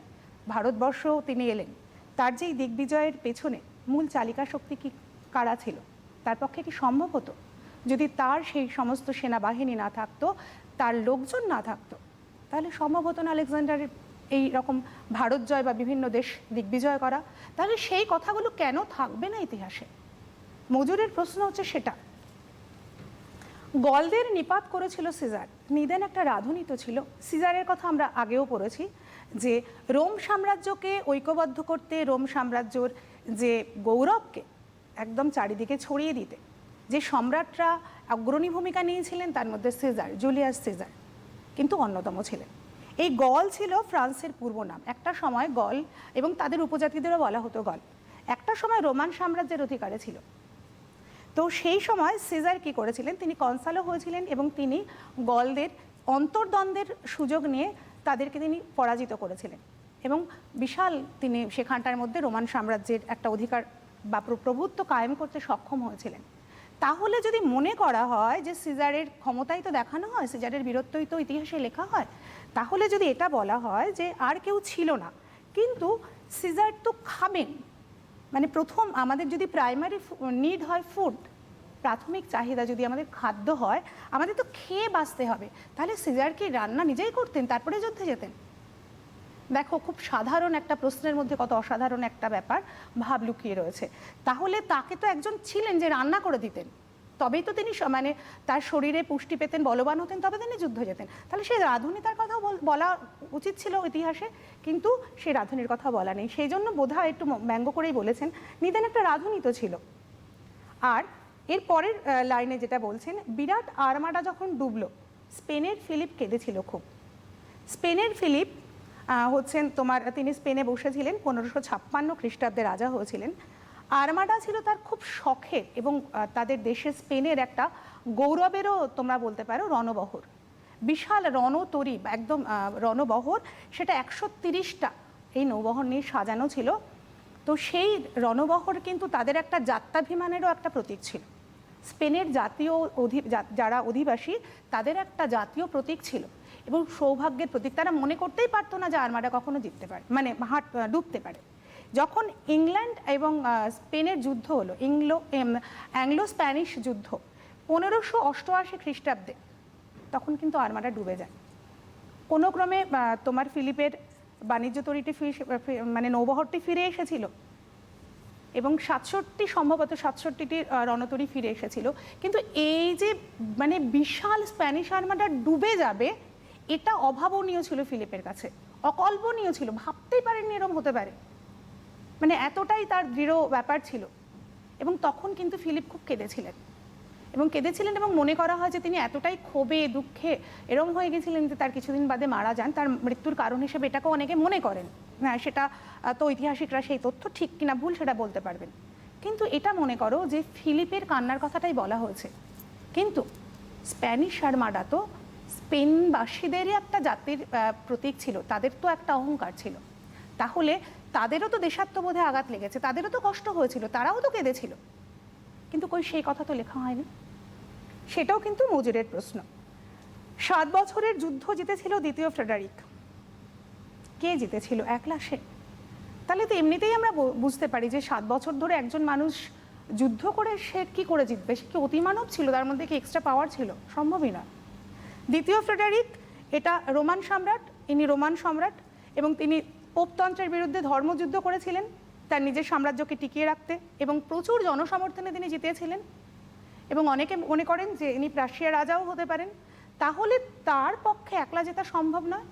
ভারতবর্ষ তিনি এলেন, তার যেই দিগ্বিজয়ের পেছনে মূল চালিকা শক্তি কি কারা ছিল? তার পক্ষে কি সম্ভব হতো যদি তার সেই সমস্ত সেনাবাহিনী না থাকতো, তার লোকজন না থাকতো? তাহলে সম্ভব হতো না আলেকজান্ডারের এই রকম ভারত জয় বা বিভিন্ন দেশ দিগ্বিজয় করা। তাহলে সেই কথাগুলো কেন থাকবে না ইতিহাসে? মজুরের প্রশ্ন হচ্ছে সেটা। গলদের নিপাত করেছিল সিজার। নিদেন একটা রাধুনী তো ছিল। সিজারের কথা আমরা আগেও পড়েছি যে রোম সাম্রাজ্যকে ঐক্যবদ্ধ করতে, রোম সাম্রাজ্যর যে গৌরবকে একদম চারিদিকে ছড়িয়ে দিতে যে সম্রাটরা অগ্রণী ভূমিকা নিয়েছিলেন, তার মধ্যে সিজার, জুলিয়াস সিজার কিন্তু অন্যতম ছিলেন। এই গল ছিল ফ্রান্সের পূর্ব নাম। একটা সময় গল এবং তাদের উপজাতিদেরও বলা হতো গল, একটা সময় রোমান সাম্রাজ্যের অধিকারে ছিল। তো সেই সময় সিজার কি করেছিলেন, তিনি কনসালও হয়েছিলেন এবং তিনি গলদের অন্তর্দ্বন্দ্বের সুযোগ নিয়ে তাদেরকে তিনি পরাজিত করেছিলেন এবং বিশাল তিনি সেখানটার মধ্যে রোমান সাম্রাজ্যের একটা অধিকার বা প্রভুত্ব কায়েম করতে সক্ষম হয়েছিলেন। তাহলে যদি মনে করা হয় যে সিজারের ক্ষমতাই তো দেখানো হয়, সিজারের বীরত্বই তো ইতিহাসে লেখা হয়, তাহলে যদি এটা বলা হয় যে আর কেউ ছিল না, কিন্তু সিজার তো খাবেন, মানে প্রথম আমাদের যদি প্রাইমারি নিড হয় ফুড, প্রাথমিক চাহিদা যদি আমাদের খাদ্য হয়, আমাদের তো খেয়ে বাঁচতে হবে। তাহলে সিজার কি রান্না নিজেই করতেন তারপরে যুদ্ধে যেতেন? দেখো, খুব সাধারণ একটা প্রশ্নের মধ্যে কত অসাধারণ একটা ব্যাপার ভাব লুকিয়ে রয়েছে। তাহলে তাকে তো একজন ছিলেন যে রান্না করে দিতেন, তবেই তো তিনি মানে তার শরীরে পুষ্টি পেতেন, বলবান হতেন, তবে তিনি যুদ্ধ যেতেন। তাহলে সেই রাঁধুনিতার কথা বলা উচিত ছিল ইতিহাসে, কিন্তু সেই রাঁধুনির কথা বলা নেই। সেই জন্য বোধহয় একটু ব্যঙ্গ করেই বলেছেন নিদেন একটা রাঁধুনি তো ছিল। আর এর পরের লাইনে যেটা বলছেন, বিরাট আর্মাডা যখন ডুবলো, স্পেনের ফিলিপ কেঁদেছিল খুব। স্পেনের ফিলিপ হচ্ছেন তোমার, তিনি স্পেনে বসেছিলেন, 1556 খ্রিস্টাব্দে রাজা হয়েছিলেন। আর্মাডা ছিল তার খুব শখের এবং তাদের দেশে স্পেনের একটা গৌরবেরও তোমরা বলতে পারো রণবহর, বিশাল রণতরী, একদম রণবহর, সেটা 130টা এই নৌবহর নিয়ে সাজানো ছিল। তো সেই রণবহর কিন্তু তাদের একটা যাত্রাভিমানেরও একটা প্রতীক ছিল। স্পেনের জাতীয় যারা অধিবাসী তাদের একটা জাতীয় প্রতীক ছিল এবং সৌভাগ্যের প্রতীক। তারা মনে করতেই পারতো না যে আর্মাডা কখনো জিততে পারে, মানে ডুবতে পারে। যখন ইংল্যান্ড এবং স্পেনের যুদ্ধ হলো, অ্যাংলো স্প্যানিশ যুদ্ধ 1588 খ্রিস্টাব্দে, তখন কিন্তু আর্মাডা ডুবে যায়। কোনো ক্রমে তোমার ফিলিপের বাণিজ্য তরীটি মানে নৌবহরটি ফিরে এসেছিল এবং 67 সম্ভবত 67টি রণতরী ফিরে এসেছিল। কিন্তু এই যে মানে বিশাল স্প্যানিশ আর্মাডা ডুবে যাবে, এটা অভাবনীয় ছিল ফিলিপের কাছে, অকল্পনীয় ছিল, ভাবতেই পারেননি এরকম হতে পারে, মানে এতটাই তার দৃঢ় ব্যাপার ছিল। এবং তখন কিন্তু ফিলিপ খুব কেঁদেছিলেন এবং মনে করা হয় যে তিনি এতটাই ক্ষোভে দুঃখে এরম হয়ে গেছিলেন যে তার কিছুদিন বাদে মারা যান। তার মৃত্যুর কারণ হিসেবে এটাকেও অনেকে মনে করেন, হ্যাঁ সেটা তো ঐতিহাসিকরা সেই তথ্য ঠিক কিনা ভুল সেটা বলতে পারবেন। কিন্তু এটা মনে করো যে ফিলিপের কান্নার কথাটাই বলা হয়েছে, কিন্তু স্প্যানিশ আর্মাডা তো স্পেনবাসীদেরই একটা জাতির প্রতীক ছিল, তাদের তো একটা অহংকার ছিল। তাহলে তাদেরও তো দেশাত্মবোধে আঘাত লেগেছে, তাদেরও তো কষ্ট হয়েছিল, তারাও তো কেঁদেছিল, কিন্তু কই সেই কথা তো লেখা হয়নি। সেটাও কিন্তু মজুরের প্রশ্ন। 7 বছরের যুদ্ধ জিতেছিল দ্বিতীয় ফ্রেডারিক। কে জিতেছিল? একলা সে? তাহলে তো এমনিতেই আমরা বুঝতে পারি যে 7 বছর ধরে একজন মানুষ যুদ্ধ করে সে কি করে জিতবে? সে কি অতিমানব ছিল? তার মধ্যে কি এক্সট্রা পাওয়ার ছিল? সম্ভবই নয়। দ্বিতীয় ফ্রেডারিক এটা রোমান সম্রাট, ইনি রোমান সম্রাট এবং তিনি পোপতন্ত্রের বিরুদ্ধে ধর্মযুদ্ধ করেছিলেন তার নিজের সাম্রাজ্যকে টিকিয়ে রাখতে এবং প্রচুর জনসমর্থনে তিনি জিতেছিলেন এবং অনেকে মনে করেন যে ইনি প্রাশিয়ার রাজাও হতে পারেন। তাহলে তার পক্ষে একলা জেতা সম্ভব নয়,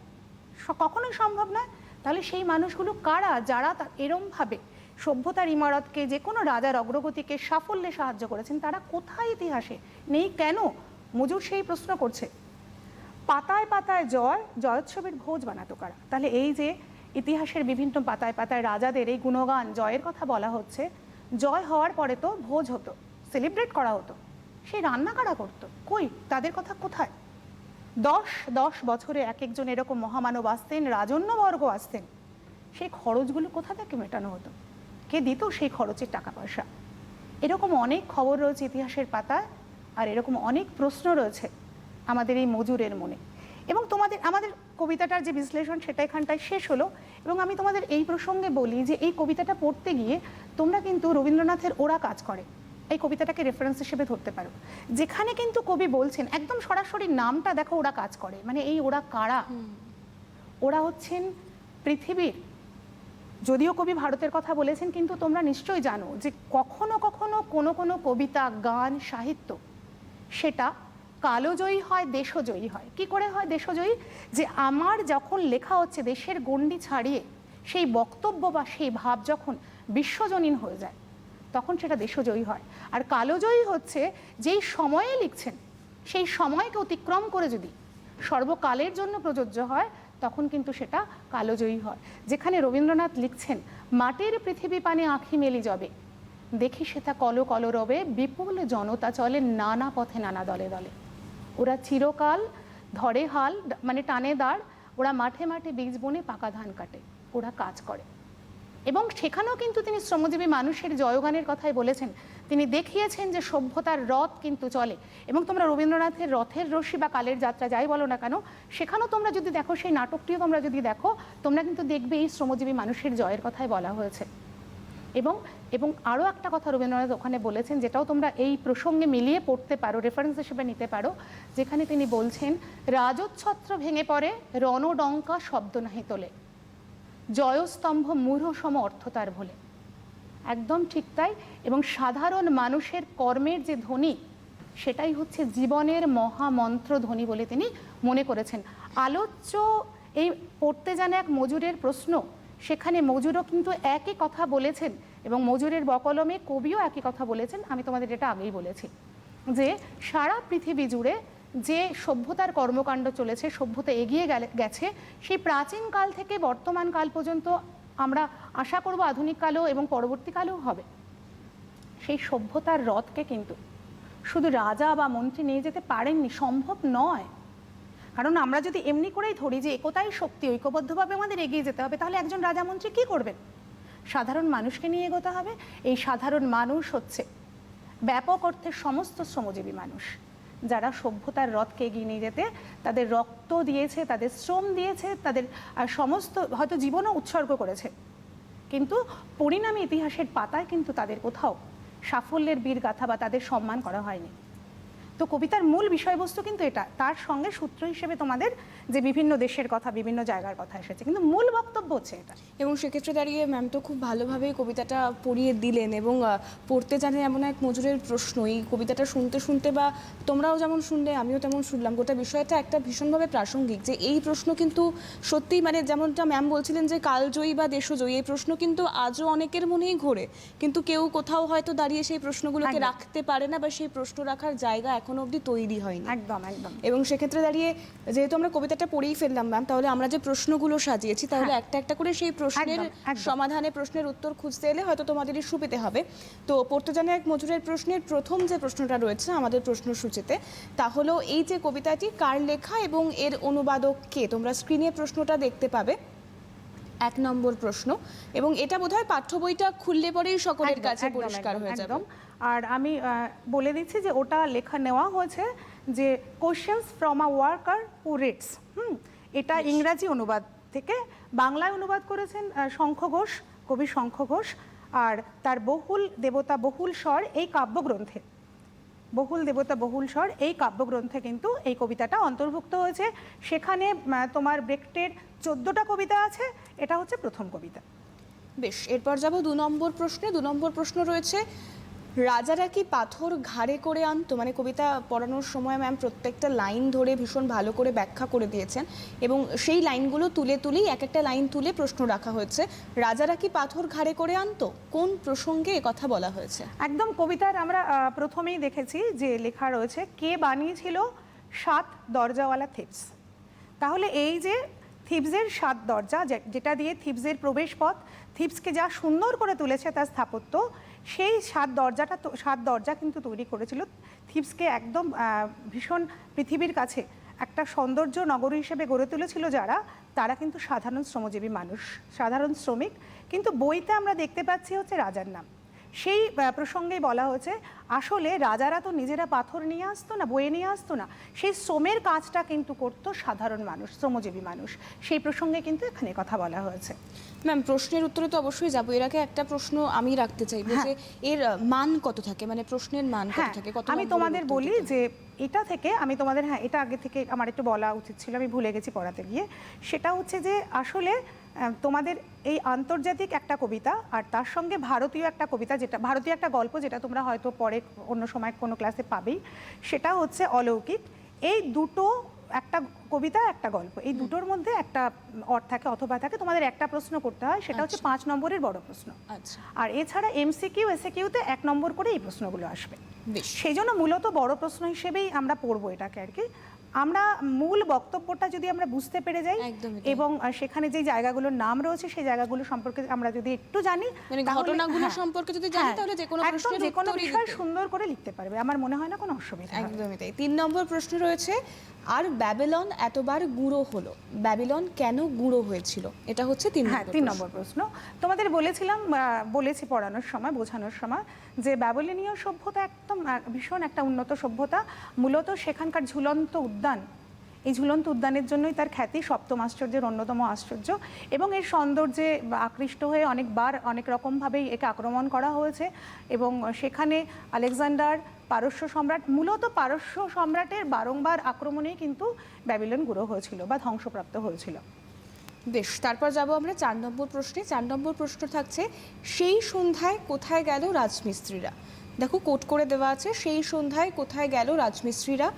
কখনোই সম্ভব নয়। তাহলে সেই মানুষগুলো কারা যারা এরমভাবে সভ্যতার ইমারতকে, যে কোনো রাজার অগ্রগতিকে সাফল্যে সাহায্য করেছেন? তারা কোথায় ইতিহাসে নেই কেন? মজুর সেই প্রশ্ন করছে। পাতায় পাতায় জয়োৎসবের ভোজ বানাতো কারা? তাহলে এই যে ইতিহাসের বিভিন্ন পাতায় পাতায় রাজাদের এই গুণগান জয়ের কথা বলা হচ্ছে, জয় হওয়ার পরে তো ভোজ হতো, সেলিব্রেট করা হতো, সেই রান্না কারা করতো? কই তাদের কথা কোথায়? 10 বছরে এক একজন এরকম মহামানব আসতেন, রাজন্যবর্গ আসতেন, সেই খরচগুলো কোথা থেকে মেটানো হতো? কে দিত সেই খরচের টাকা পয়সা? এরকম অনেক খবর রয়েছে ইতিহাসের পাতায়, আর এরকম অনেক প্রশ্ন রয়েছে আমাদের এই মজুরের মনে। এবং আমাদের কবিতাটার যে বিশ্লেষণ সেটা এখানটায় শেষ হলো। এবং আমি তোমাদের এই প্রসঙ্গে বলি যে এই কবিতাটা পড়তে গিয়ে তোমরা কিন্তু রবীন্দ্রনাথের ওরা কাজ করে এই কবিতাটাকে রেফারেন্স হিসেবে ধরতে পারো, যেখানে কিন্তু কবি বলছেন একদম সরাসরি নামটা দেখো, ওরা কাজ করে, মানে এই ওরা কারা? ওরা হচ্ছেন পৃথিবীর, যদিও কবি ভারতের কথা বলেছেন, কিন্তু তোমরা নিশ্চয়ই জানো যে কখনো কখনো কোনো কোনো কবিতা, গান, সাহিত্য সেটা কালোজয়ী হয়, দেশজয়ী হয়। কি করে হয় দেশজয়ী? যে আমার যখন লেখা হচ্ছে দেশের গণ্ডি ছাড়িয়ে সেই বক্তব্য বা সেই ভাব যখন বিশ্বজনীন হয়ে যায় তখন সেটা দেশজয়ী হয়। আর কালোজয়ী হচ্ছে যেই সময়ে লিখছেন সেই সময়কে অতিক্রম করে যদি সর্বকালের জন্য প্রযোজ্য হয় তখন কিন্তু সেটা কালোজয়ী হয়। যেখানে রবীন্দ্রনাথ লিখছেন, মাটির পৃথিবী পানে আঁখি মেলি যবে, দেখি সেটা কল কল রবে, বিপুল জনতা চলে নানা পথে নানা দলে দলে। ওরা চিরকাল ধরে হাল, মানে টানে দাঁড়, ওরা মাঠে মাঠে বীজ বনে পাকা ধান কাটে, ওরা কাজ করে। এবং সেখানেও কিন্তু তিনি শ্রমজীবী মানুষের জয়গানের কথাই বলেছেন। তিনি দেখিয়েছেন যে সভ্যতার রথ কিন্তু চলে। এবং তোমরা রবীন্দ্রনাথের রথের রশ্মি বা কালের যাত্রা যাই বলো না কেন, সেখানেও তোমরা যদি দেখো, সেই নাটকটিও তোমরা যদি দেখো, তোমরা কিন্তু দেখবে এই শ্রমজীবী মানুষের জয়ের কথাই বলা হয়েছে। এবং এবং আরও একটা কথা রবীন্দ্রনাথ ওখানে বলেছেন, যেটাও তোমরা এই প্রসঙ্গে মিলিয়ে পড়তে পারো, রেফারেন্স হিসেবে নিতে পারো, যেখানে তিনি বলছেন, রাজচ্ছত্র ভেঙে পড়ে, রণডঙ্কা শব্দ নাহি তোলে, জয়স্তম্ভ মূঢ় সম অর্থ তার ভোলে। একদম ঠিক তাই। এবং সাধারণ মানুষের কর্মের যে ধ্বনি, সেটাই হচ্ছে জীবনের মহামন্ত্র ধ্বনি বলে তিনি মনে করেছেন। আলোচ্য এই পড়তে জানে এক মজুরের প্রশ্ন, সেখানে মজুরও কিন্তু একই কথা বলেছেন এবং মজুরের বকলমে কবিও একই কথা বলেছেন। আমি তোমাদের এটা আগেই বলেছি যে সারা পৃথিবী জুড়ে যে সভ্যতার কর্মকাণ্ড চলেছে, সভ্যতা এগিয়ে গেছে, সেই প্রাচীন কাল থেকে বর্তমান কাল পর্যন্ত আমরা আশা করব আধুনিক কালেও এবং পরবর্তীকালেও হবে। সেই সভ্যতার রথকে কিন্তু শুধু রাজা বা মন্ত্রী নিয়ে যেতে পারেননি, সম্ভব নয়। কারণ আমরা যদি এমনি করেই ধরি যে একতাই শক্তি, ঐক্যবদ্ধভাবে আমাদের এগিয়ে যেতে হবে, তাহলে একজন রাজা মন্ত্রী কী করবেন? সাধারণ মানুষকে নিয়ে এগোতে হবে। এই সাধারণ মানুষ হচ্ছে ব্যাপক অর্থে সমস্ত শ্রমজীবী মানুষ, যারা সভ্যতার রথকে এগিয়ে নিয়ে যেতে তাদের রক্ত দিয়েছে, তাদের শ্রম দিয়েছে, তাদের সমস্ত হয়তো জীবনও উৎসর্গ করেছে, কিন্তু পরিণামে ইতিহাসের পাতায় কিন্তু তাদের কোথাও সাফল্যের বীর গাথা বা তাদের সম্মান করা হয়নি। তো কবিতার মূল বিষয়বস্তু কিন্তু এটা, তার সঙ্গে সূত্র হিসেবে তোমাদের যে বিভিন্ন দেশের কথা, বিভিন্ন জায়গার কথা এসেছে, কিন্তু মূল বক্তব্য হচ্ছে এটা। এবং সেক্ষেত্রে দাঁড়িয়ে ম্যাম তো খুব ভালোভাবেই কবিতাটা পড়িয়ে দিলেন। এবং পড়তে জানে এমন এক মজুরের প্রশ্ন, এই কবিতাটা শুনতে শুনতে বা তোমরাও যেমন শুনলে আমিও তেমন শুনলাম, গোটা বিষয়টা একটা ভীষণভাবে প্রাসঙ্গিক। যে এই প্রশ্ন কিন্তু সত্যিই, মানে যেমনটা ম্যাম বলছিলেন যে কালজয়ী বা দেশজয়ী, এই প্রশ্ন কিন্তু আজও অনেকের মনেই ঘোরে, কিন্তু কেউ কোথাও হয়তো দাঁড়িয়ে সেই প্রশ্নগুলোকে রাখতে পারে না বা সেই প্রশ্ন রাখার জায়গা এখনো অবধি তৈরি হয়নি। একদম একদম। এবং সেক্ষেত্রে দাঁড়িয়ে যেহেতু আমরা কবিতাটা পড়েই ফেললাম ম্যাম, তাহলে আমরা যে প্রশ্নগুলো সাজিয়েছি, তাহলে একটা একটা করে সেই প্রশ্নের সমাধানে, প্রশ্নের উত্তর খুঁজতে এলে হয়তো তোমাদেরই সুবিধে হবে। তো পড়তে জানে এক মজুরের প্রশ্নের প্রথম যে প্রশ্নটা রয়েছে আমাদের প্রশ্নসূচিতে, তা হলো এই যে কবিতাটি কার লেখা এবং এর অনুবাদক কে? তোমরা স্ক্রিনে প্রশ্নটা দেখতে পাবে, 1 নম্বর প্রশ্ন। এবং এটা বোধহয় পাঠ্য বইটা খুললে পরেই সকলের কাছে পরিষ্কার হয়ে যাবে। আর আমি বলে দিচ্ছি যে ওটা লেখা নেওয়া হয়েছে যে questions from a worker who reads. এটা ইংরাজি অনুবাদ থেকে বাংলায় অনুবাদ করেছেন শঙ্খ ঘোষ, কবি শঙ্খ ঘোষ। আর তার বহুল দেবতা বহুল স্বর এই কাব্যগ্রন্থে, বহুল দেবতা বহুল স্বর এই কাব্যগ্রন্থে কিন্তু এই কবিতাটা অন্তর্ভুক্ত হয়েছে। সেখানে তোমার ব্রেক্টের 14টা কবিতা আছে, এটা হচ্ছে প্রথম কবিতা। বেশ, এরপর যাব 2 নম্বর প্রশ্নে। 2 নম্বর প্রশ্ন রয়েছে, রাজারা কি পাথর ঘাড়ে করে আনতো? মানে কবিতা পড়ানোর সময় ম্যাম প্রত্যেকটা লাইন ধরে ভীষণ ভালো করে ব্যাখ্যা করে দিয়েছেন এবং সেই লাইনগুলো তুলে তুলেই এক একটা লাইন তুলে প্রশ্ন রাখা হয়েছে। রাজারা কি পাথর ঘাড়ে করে আনতো? কোন প্রসঙ্গে কথা বলা হয়েছে? একদম কবিতার আমরা প্রথমেই দেখেছি যে লেখা রয়েছে, কে বানিয়েছিল 7 দরজাওয়ালা থিবস। তাহলে এই যে থিবসের 7 দরজা, যেটা দিয়ে থিবসের প্রবেশ পথ, থিবসকে যা সুন্দর করে তুলেছে তার স্থাপত্য, সেই 7 দরজা কিন্তু তৈরি করেছিল থিবসকে একদম ভীষণ পৃথিবীর কাছে একটা সৌন্দর্য নগরী হিসেবে গড়ে তুলেছিল যারা, তারা কিন্তু সাধারণ শ্রমজীবী মানুষ, সাধারণ শ্রমিক। কিন্তু বইতে আমরা দেখতে পাচ্ছি হচ্ছে রাজার নাম। সেই প্রসঙ্গেই বলা হয়েছে আসলে রাজারা তো নিজেরা পাথর নিয়ে আসতো না, বয়ে নিয়ে আসতো না, সেই শ্রমের কাজটা কিন্তু করতো সাধারণ মানুষ, শ্রমজীবী মানুষ। সেই প্রসঙ্গে কিন্তু এখানে কথা বলা হয়েছে। ম্যাম, প্রশ্নের উত্তরে তো অবশ্যই যাবো, এর আগে একটা প্রশ্ন আমি রাখতে চাইবো যে এর মান কত থাকে, মানে প্রশ্নের মান কত থাকে, কত আমি নম্বরের তোমাদের উত্তর বলি দিতে? যে এটা থেকে আমি তোমাদের, এটা আগে থেকে আমার একটু বলা উচিত ছিল, আমি ভুলে গেছি পড়াতে গিয়ে। সেটা হচ্ছে যে আসলে তোমাদের এই আন্তর্জাতিক একটা কবিতা আর তার সঙ্গে ভারতীয় একটা কবিতা, যেটা ভারতীয় একটা গল্প, যেটা তোমরা হয়তো পরে অন্য সময় কোনো ক্লাসে পাবেই, সেটা হচ্ছে অলৌকিক। এই দুটো, একটা কবিতা একটা গল্প, এই দুটোর মধ্যে একটা অর্থ থাকে অথবা থাকে। তোমাদের একটা প্রশ্ন করতে হয়, সেটা হচ্ছে 5 নম্বরের বড় প্রশ্ন। আচ্ছা, আর এছাড়া এমসিকিউ এসএকিউতে 1 নম্বর করে এই প্রশ্নগুলো আসবে। বেশ। সেই জন্য মূলত বড় প্রশ্ন হিসেবেই আমরা পড়বো এটাকে আর কি। আমরা মূল বক্তব্যটা যদি আমরা বুঝতে পেরে যাই একদমই তাই। এবং সেখানে যে জায়গাগুলোর নাম রয়েছে সেই জায়গাগুলো সম্পর্কে আমরা যদি একটু জানি, মানে তাহলে- ঘটনাগুলো হ্যাঁ, সম্পর্কে যদি জানি হ্যাঁ, তাহলে যে কোনো একদম প্রশ্নের যে কোনো উত্তরই বিষয় দিতে। সুন্দর করে লিখতে পারবে। আমার মনে হয় না কোনো অসুবিধা হবে। একদমই তাই। 3 নম্বর প্রশ্ন রয়েছে, আর ব্যাবিলন এতবার গুঁড়ো হলো, ব্যাবিলন কেন গুঁড়ো হয়েছিল? এটা হচ্ছে 3 হ্যাঁ, নম্বর 3 প্রশ্ন। নম্বর প্রশ্ন। তোমাদের বলেছিলাম, বলেছি পড়ানোর সময়, বোঝানোর সময়, যে ব্যাবিলনীয় সভ্যতা একদম ভীষণ একটা উন্নত সভ্যতা। মূলত সেখানকার ঝুলন্ত উদ্যান, এই ঝুলন্ত উদ্যানের জন্যই তার খ্যাতি, সপ্তম আশ্চর্যের অন্যতম আশ্চর্য। এবং এর সৌন্দর্যে আকৃষ্ট হয়ে অনেকবার অনেক রকমভাবেই একে আক্রমণ করা হয়েছে। এবং সেখানে আলেকজান্ডার, পারস্য সম্রাট, মূলত পারস্য সম্রাটের বারংবার আক্রমণেই কিন্তু ব্যাবিলন গুঁড়ো হয়েছিল বা ধ্বংসপ্রাপ্ত হয়েছিল। বেশ, তারপর যাব আমরা 4 নম্বর প্রশ্নে। 4 নম্বর প্রশ্ন থাকছে, সেই সন্ধ্যায় কোথায় গেল রাজমিস্ত্রিরা? দেখো, কোট করে দেওয়া আছে, সেই সন্ধ্যায় কোথায় গেল রাজমিস্ত্রিরা।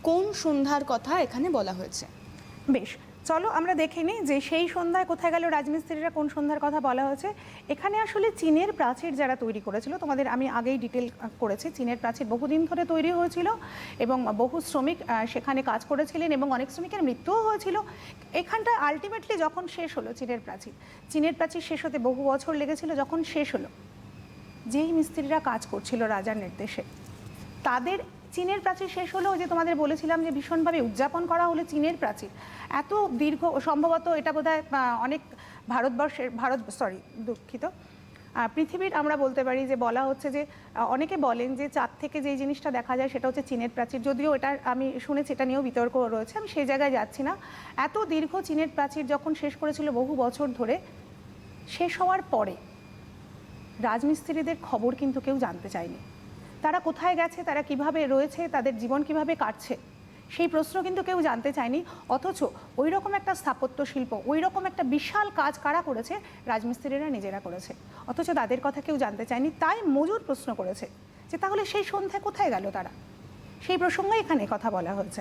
কোন সন্ধ্যার কথা এখানে বলা হয়েছে? বেশ, চলো আমরা দেখে নিই যে সেই সন্ধ্যায় কোথায় গেল রাজমিস্ত্রিরা, কোন সন্ধ্যার কথা বলা হয়েছে। এখানে আসলে চীনের প্রাচীর যারা তৈরি করেছিল, তোমাদের আমি আগেই ডিটেল করেছি, চীনের প্রাচীর বহুদিন ধরে তৈরি হয়েছিল এবং বহু শ্রমিক সেখানে কাজ করেছিলেন এবং অনেক শ্রমিকের মৃত্যুও হয়েছিল। এখানটা আলটিমেটলি যখন শেষ হলো চীনের প্রাচীর শেষ হতে বহু বছর লেগেছিল, যখন শেষ হলো, যেই মিস্ত্রিরা কাজ করছিল রাজার নির্দেশে, তাদের চীনের প্রাচীর শেষ হলো। যে তোমাদের বলেছিলাম যে ভীষণভাবে উদযাপন করা হলো চীনের প্রাচীর, এত দীর্ঘ, সম্ভবত এটা বোধহয় অনেক পৃথিবীর আমরা বলতে পারি যে, বলা হচ্ছে যে অনেকে বলেন যে চাঁদ থেকে যেই জিনিসটা দেখা যায় সেটা হচ্ছে চীনের প্রাচীর। যদিও এটা আমি শুনেছি, এটা নিয়েও বিতর্ক রয়েছে, আমি সেই জায়গায় যাচ্ছি না। এত দীর্ঘ চীনের প্রাচীর যখন শেষ করেছিল বহু বছর ধরে, শেষ হওয়ার পরে রাজমিস্ত্রিদের খবর কিন্তু কেউ জানতে চায়নি। তারা কোথায় গেছে, তারা কিভাবে রয়েছে, তাদের জীবন কিভাবে কাটছে, সেই প্রশ্ন কিন্তু কেউ জানতে চায়নি। অথচ ওই রকম একটা স্থাপত্য শিল্প, ওই রকম একটা বিশাল কাজ কারা করেছে? রাজমিস্ত্রিরা নিজেরা করেছে। অথচ তাদের কথা কেউ জানতে চায়নি। তাই মজুর প্রশ্ন করেছে যে তাহলে সেই সন্ধ্যায় কোথায় গেল তারা, সেই প্রসঙ্গে এখানে কথা বলা হয়েছে।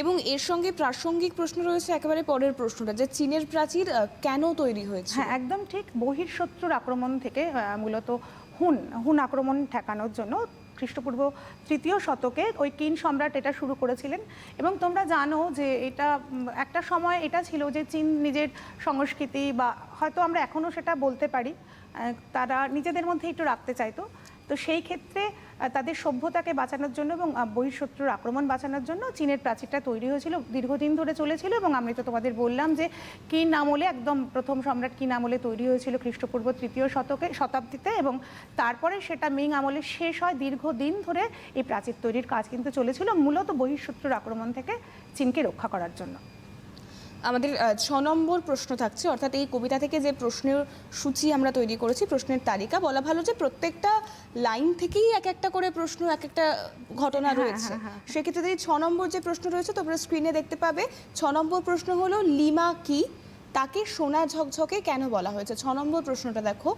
এবং এর সঙ্গে প্রাসঙ্গিক প্রশ্ন রয়েছে একেবারে পরের প্রশ্নটা, যে চীনের প্রাচীর কেন তৈরি হয়েছে? হ্যাঁ, একদম ঠিক। বহির্শত্রুর আক্রমণ থেকে, মূলত হুন আক্রমণ ঠেকানোর জন্য খ্রিস্টপূর্ব 3য় শতকে ওই কিন সম্রাট এটা শুরু করেছিলেন। এবং তোমরা জানো যে এটা একটা সময় এটা ছিল যে চীন নিজের সংস্কৃতি, বা হয়তো আমরা এখনও সেটা বলতে পারি, তারা নিজেদের মধ্যে একটু রাখতে চাইতো। তো সেই ক্ষেত্রে তাদের সভ্যতাকে বাঁচানোর জন্য এবং বহিঃশত্রুর আক্রমণ বাঁচানোর জন্য চীনের প্রাচীরটা তৈরি হয়েছিল, দীর্ঘদিন ধরে চলেছিল। এবং আমি তো তোমাদের বললাম যে কিন আমলে, একদম প্রথম সম্রাট কিন আমলে তৈরি হয়েছিল খ্রিস্টপূর্ব 3য় শতাব্দীতে, এবং তারপরে সেটা মিং আমলে শেষ হয়। দীর্ঘদিন ধরে এই প্রাচীর তৈরির কাজ কিন্তু চলেছিল, মূলত বহিঃশত্রুর আক্রমণ থেকে চীনকে রক্ষা করার জন্য। আমাদের 6 নম্বর প্রশ্ন থাকছে, অর্থাৎ এই কবিতা থেকে যে প্রশ্নের সূচি আমরা তৈরি করেছি, প্রশ্নের তালিকা, বলা ভালো যে প্রত্যেকটা লাইন থেকেই এক একটা করে প্রশ্ন, এক একটা ঘটনা রয়েছে। সেক্ষেত্রে এই 6 নম্বর যে প্রশ্ন রয়েছে তোমরা স্ক্রিনে দেখতে পাবে। 6 নম্বর প্রশ্ন হলো, লিমা কি, তাকে সোনা ঝকঝকে কেন বলা হয়েছে? 6 নম্বর প্রশ্নটা দেখো,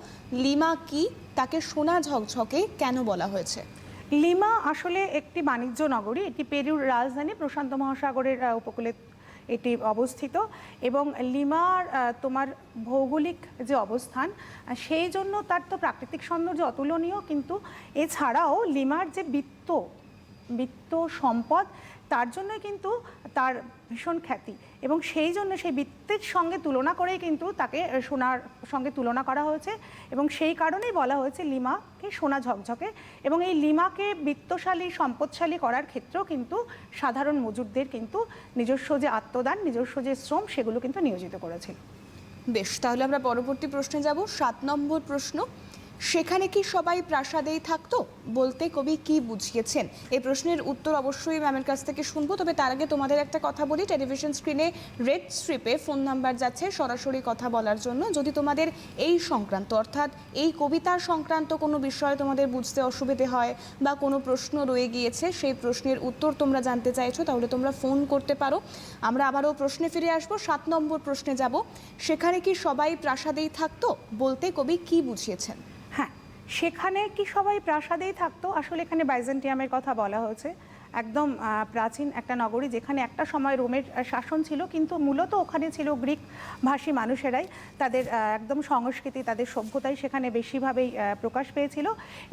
লিমা কি, তাকে সোনা ঝকঝকে কেন বলা হয়েছে? লিমা আসলে একটি বাণিজ্য নগরী, এটি পেরুর রাজধানী, প্রশান্ত মহাসাগরের উপকূলে এটি অবস্থিত। এবং লিমার তোমার ভৌগোলিক যে অবস্থান, সেই জন্য তার তো প্রাকৃতিক সৌন্দর্য অতুলনীয়, কিন্তু এছাড়াও লিমার যে বিত্ত সম্পদ, তার জন্যই কিন্তু তার ভীষণ খ্যাতি। এবং সেই জন্য সেই বৃত্তের সঙ্গে তুলনা করেই কিন্তু তাকে সোনার সঙ্গে তুলনা করা হয়েছে। এবং সেই কারণেই বলা হয়েছে লিমাকে সোনা ঝকঝকে। এবং এই লিমাকে বিত্তশালী, সম্পদশালী করার ক্ষেত্রেও কিন্তু সাধারণ মজুরদের কিন্তু নিজস্ব যে আত্মদান, নিজস্ব যে শ্রম, সেগুলো কিন্তু নিয়োজিত করেছিল। বেশ, তাহলে আমরা পরবর্তী প্রশ্নে যাব। 7 নম্বর প্রশ্ন, সেখানে কি সবাই প্রাসাদেই থাকতো বলতে কবি কি বুঝিয়েছেন? এই প্রশ্নের উত্তর অবশ্যই ম্যামের কাছ থেকে শুনবো, তবে তার আগে তোমাদের একটা কথা বলি। টেলিভিশন স্ক্রিনে রেড স্ট্রিপে ফোন নাম্বার যাচ্ছে সরাসরি কথা বলার জন্য। যদি তোমাদের এই সংক্রান্ত অর্থাৎ এই কবিতা সংক্রান্ত কোনো বিষয় তোমাদের বুঝতে অসুবিধে হয় বা কোনো প্রশ্ন রয়ে গিয়েছে, সেই প্রশ্নের উত্তর তোমরা জানতে চাইছো, তাহলে তোমরা ফোন করতে পারো। আমরা আবারও প্রশ্নে ফিরে আসবো। 7 নম্বর প্রশ্নে যাব। সেখানে কি সবাই প্রাসাদেই থাকতো বলতে কবি কি বুঝিয়েছেন? হ্যাঁ, সেখানে কি সবাই প্রাসাদেই থাকতো? আসলে এখানে বাইজেন্টিয়ামের কথা বলা হয়েছে। একদম প্রাচীন একটা নগরী, যেখানে একটা সময় রোমের শাসন ছিল, কিন্তু মূলত ওখানে ছিল গ্রিক ভাষী মানুষেরাই। তাদের একদম সংস্কৃতি, তাদের সভ্যতাই সেখানে বেশিভাবেই প্রকাশ পেয়েছিল।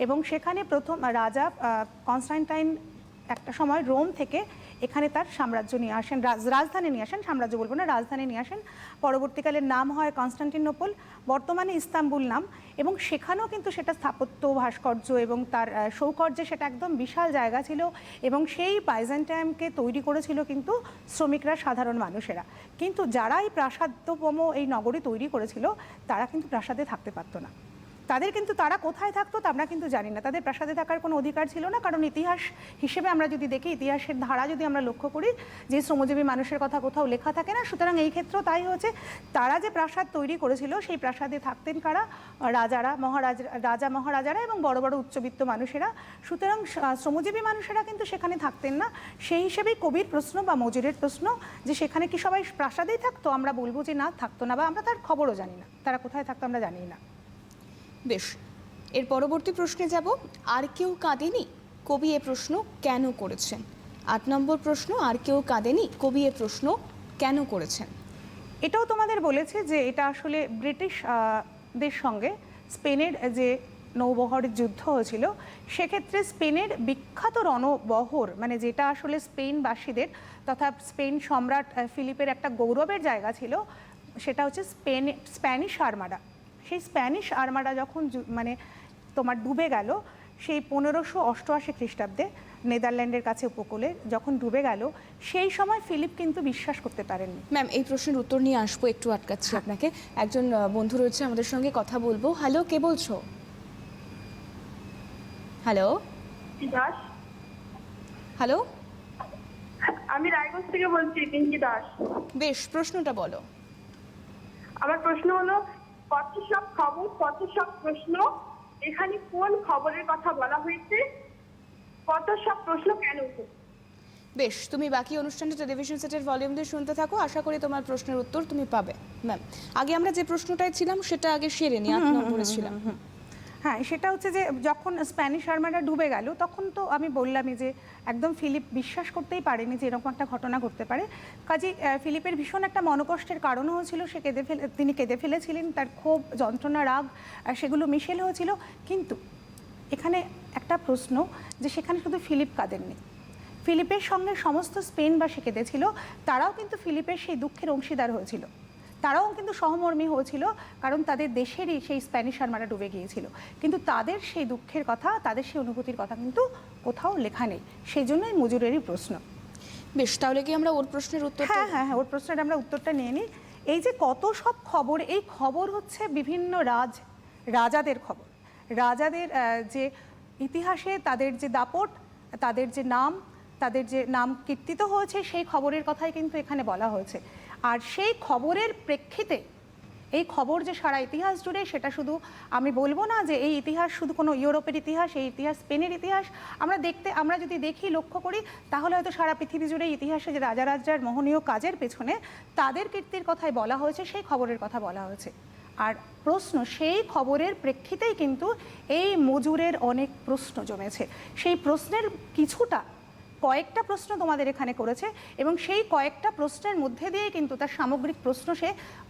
এবং সেখানে প্রথম রাজা কনস্টান্টাইন একটা সময় রোম থেকে এখানে তার সাম্রাজ্য নিয়ে আসেন, রাজধানী নিয়ে আসেন, সাম্রাজ্য বলবো না, রাজধানী নিয়ে আসেন। পরবর্তীকালে নাম হয় কনস্টান্টিনোপল, বর্তমানে ইস্তাম্বুল নাম। এবং সেখানেও কিন্তু সেটা স্থাপত্য, ভাস্কর্য এবং তার সৌকর্যে সেটা একদম বিশাল জায়গা ছিল। এবং সেই বাইজেন্টাইনকে তৈরি করেছিল কিন্তু শ্রমিকরা, সাধারণ মানুষেরা। কিন্তু যারা এই প্রাসাদ্যপম এই নগরী তৈরি করেছিল, তারা কিন্তু প্রাসাদে থাকতে পারতো না। তারা কোথায় থাকতো তা আমরা কিন্তু জানি না। তাদের প্রাসাদে থাকার কোনো অধিকার ছিল না, কারণ ইতিহাস হিসেবে আমরা যদি দেখি, ইতিহাসের ধারা যদি আমরা লক্ষ্য করি, যে শ্রমজীবী মানুষের কথা কোথাও লেখা থাকে না। সুতরাং এই ক্ষেত্রেও তাই হচ্ছে, তারা যে প্রাসাদ তৈরি করেছিল সেই প্রাসাদে থাকতেন কারা? রাজা মহারাজারা এবং বড় বড় উচ্চবিত্ত মানুষেরা। সুতরাং শ্রমজীবী মানুষেরা কিন্তু সেখানে থাকতেন না। সেই হিসেবেই কবির প্রশ্ন বা মজুরের প্রশ্ন, যে সেখানে কি সবাই প্রাসাদেই থাকতো? আমরা বলবো যে না, থাকতো না, বা আমরা তার খবরও জানি না, তারা কোথায় থাকতো আমরা জানি না। বেশ, এর পরবর্তী প্রশ্নে যাব। আর কেউ কাঁদেনি, কবি এ প্রশ্ন কেন করেছেন? 8 নম্বর প্রশ্ন, আর কেউ কাঁদেনি, কবি এ প্রশ্ন কেন করেছেন? এটাও তোমাদের বলেছে যে এটা আসলে ব্রিটিশ দের সঙ্গে স্পেনের যে নৌবহরের যুদ্ধ হয়েছিল, সেক্ষেত্রে স্পেনের বিখ্যাত রণবহর, মানে যেটা আসলে স্পেনবাসীদের তথা স্পেন সম্রাট ফিলিপের একটা গৌরবের জায়গা ছিল, সেটা হচ্ছে স্প্যানিশ আর্মাডা। সেই স্প্যানিশ আর্মাডা যখন মানে তোমার ডুবে গেল, সেই 1588 খ্রিস্টাব্দে নেদারল্যান্ডের কাছে উপকূলে যখন ডুবে গেল, সেই সময় ফিলিপ কিন্তু বিশ্বাস করতে পারেননি। ম্যাম, এই প্রশ্নের উত্তর নিয়ে আসবো, একটু আটকাচ্ছি আপনাকে। একজন বন্ধু রয়েছে, আমাদের সঙ্গে কথা বলবো। হ্যালো, কে বলছো? হ্যালো দাস। হ্যালো, আমি রায়গঞ্জ থেকে বলছি, পিঙ্কি দাস। বেশ, প্রশ্নটা বলো। আমার প্রশ্ন হলো, কত সব খবর, কত সব প্রশ্ন, এখানে কোন খবরের কথা বলা হয়েছে? কত সব প্রশ্ন কেন? বেশ, তুমি বাকি অনুষ্ঠানটা টেলিভিশন সেটের ভলিউম দিয়ে শুনতে থাকো। আশা করি তোমার প্রশ্নের উত্তর তুমি পাবে। ম্যাম, আগে আমরা যে প্রশ্নটায় ছিলাম সেটা আগে সেরে নি। 8 নম্বরে ছিলাম। হ্যাঁ, সেটা হচ্ছে যে যখন স্প্যানিশ আর্মাডা ডুবে গেল, তখন তো আমি বললামই যে একদম ফিলিপ বিশ্বাস করতেই পারেনি যে এরকম একটা ঘটনা ঘটতে পারে। কাজে ফিলিপের ভীষণ একটা মনোকষ্টের কারণও হয়েছিল, তিনি কেঁদে ফেলেছিলেন, তার ক্ষোভ, যন্ত্রণা, রাগ সেগুলো মিশেল হয়েছিল। কিন্তু এখানে একটা প্রশ্ন, যে সেখানে শুধু ফিলিপ কাঁদেননি, ফিলিপের সঙ্গে সমস্ত স্পেনবাসী কেঁদেছিল। তারাও কিন্তু ফিলিপের সেই দুঃখের অংশীদার হয়েছিল, তারাও কিন্তু সহমর্মী হয়েছিল, কারণ তাদের দেশেরই সেই স্প্যানিশ আর্মাডা ডুবে গিয়েছিল। কিন্তু তাদের সেই দুঃখের কথা, তাদের সেই অনুভূতির কথা কিন্তু কোথাও লেখা নেই। সেই জন্যই মজুরেরই প্রশ্ন। বেশ, তাহলে কি আমরা ওর প্রশ্নের উত্তর? হ্যাঁ হ্যাঁ হ্যাঁ, ওর প্রশ্নের আমরা উত্তরটা নিয়ে নিই। এই যে কত সব খবর, এই খবর হচ্ছে বিভিন্ন রাজাদের খবর। রাজাদের যে ইতিহাসে তাদের যে দাপট, তাদের যে নাম কীর্তিত হয়েছে, সেই খবরের কথাই কিন্তু এখানে বলা হয়েছে। আর সেই খবরের প্রেক্ষিতে এই খবর যে সারা ইতিহাস জুড়ে, সেটা শুধু আমি বলবো না যে এই ইতিহাস শুধু কোনো ইউরোপের ইতিহাস, এই ইতিহাস স্পেনের ইতিহাস। আমরা যদি দেখি, লক্ষ্য করি, তাহলে হয়তো সারা পৃথিবী জুড়ে ইতিহাসে যে রাজার মোহনীয় কাজের পেছনে তাদের কীর্তির কথাই বলা হয়েছে, সেই খবরের কথা বলা হয়েছে। আর প্রশ্ন, সেই খবরের প্রেক্ষিতেই কিন্তু এই মজুরের অনেক প্রশ্ন জমেছে। সেই প্রশ্নের কয়েকটা প্রশ্ন তোমাদের এখানে করেছে, এবং সেই কয়েকটা প্রশ্নের মধ্যে দিয়ে কিন্তু তার সামগ্রিক প্রশ্ন সে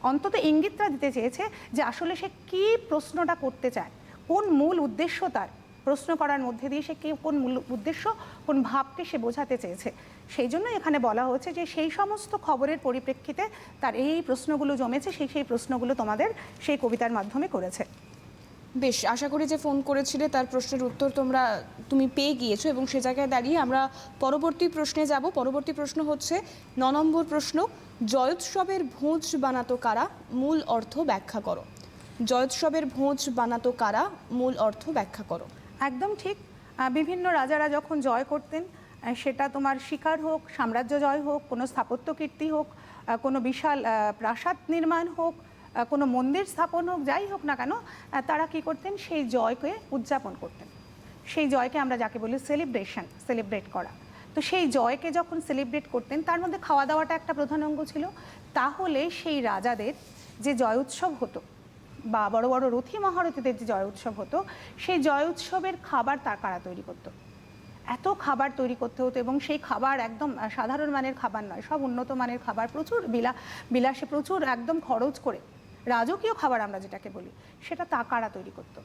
অন্তত ইঙ্গিতটা দিতে চেয়েছে যে আসলে সে কী প্রশ্নটা করতে চায়, কোন মূল উদ্দেশ্য তার প্রশ্ন করার মধ্যে দিয়ে, সে কোন মূল উদ্দেশ্য, কোন ভাবকে সে বোঝাতে চেয়েছে। সেই জন্য এখানে বলা হচ্ছে যে সেই সমস্ত খবরের পরিপ্রেক্ষিতে তার এই প্রশ্নগুলো জমেছে, সেই প্রশ্নগুলো তোমাদের সেই কবিতার মাধ্যমে করেছে। বেশ, আশা করি যে ফোন করেছিলে তার প্রশ্নের উত্তর তুমি পেয়ে গিয়েছো, এবং সে জায়গায় দাঁড়িয়ে আমরা পরবর্তী প্রশ্নে যাব। পরবর্তী প্রশ্ন হচ্ছে 9 নম্বর প্রশ্ন, জয়োৎসবের ভোজ বানাতো কারা, মূল অর্থ ব্যাখ্যা করো। জয়োৎসবের ভোজ বানাতো কারা, মূল অর্থ ব্যাখ্যা করো। একদম ঠিক। বিভিন্ন রাজারা যখন জয় করতেন, সেটা তোমার শিকার হোক, সাম্রাজ্য জয় হোক, কোনো স্থাপত্য কীর্তি হোক, কোনো বিশাল প্রাসাদ নির্মাণ হোক, কোনো মন্দির স্থাপন হোক, যাই হোক না কেন, তারা কি করতেন, সেই জয়কে উদযাপন করতেন। সেই জয়কে আমরা যাকে বলি সেলিব্রেট করা। তো সেই জয়কে যখন সেলিব্রেট করতেন, তার মধ্যে খাওয়া দাওয়াটা একটা প্রধান অঙ্গ ছিল। তাহলে সেই রাজাদের যে জয় উৎসব হতো বা বড় বড় রথী মহারথীদের যে জয় উৎসব হতো, সেই জয় উৎসবের খাবার তার কারা তৈরি করতো। এত খাবার তৈরি করতে হতো, এবং সেই খাবার একদম সাধারণ মানের খাবার নয়, সব উন্নত মানের খাবার, প্রচুর বিলাসে, প্রচুর একদম খরচ করে রাজকীয় খাবার আমরা যেটাকে বলি, সেটা তা কারা তৈরি করতো?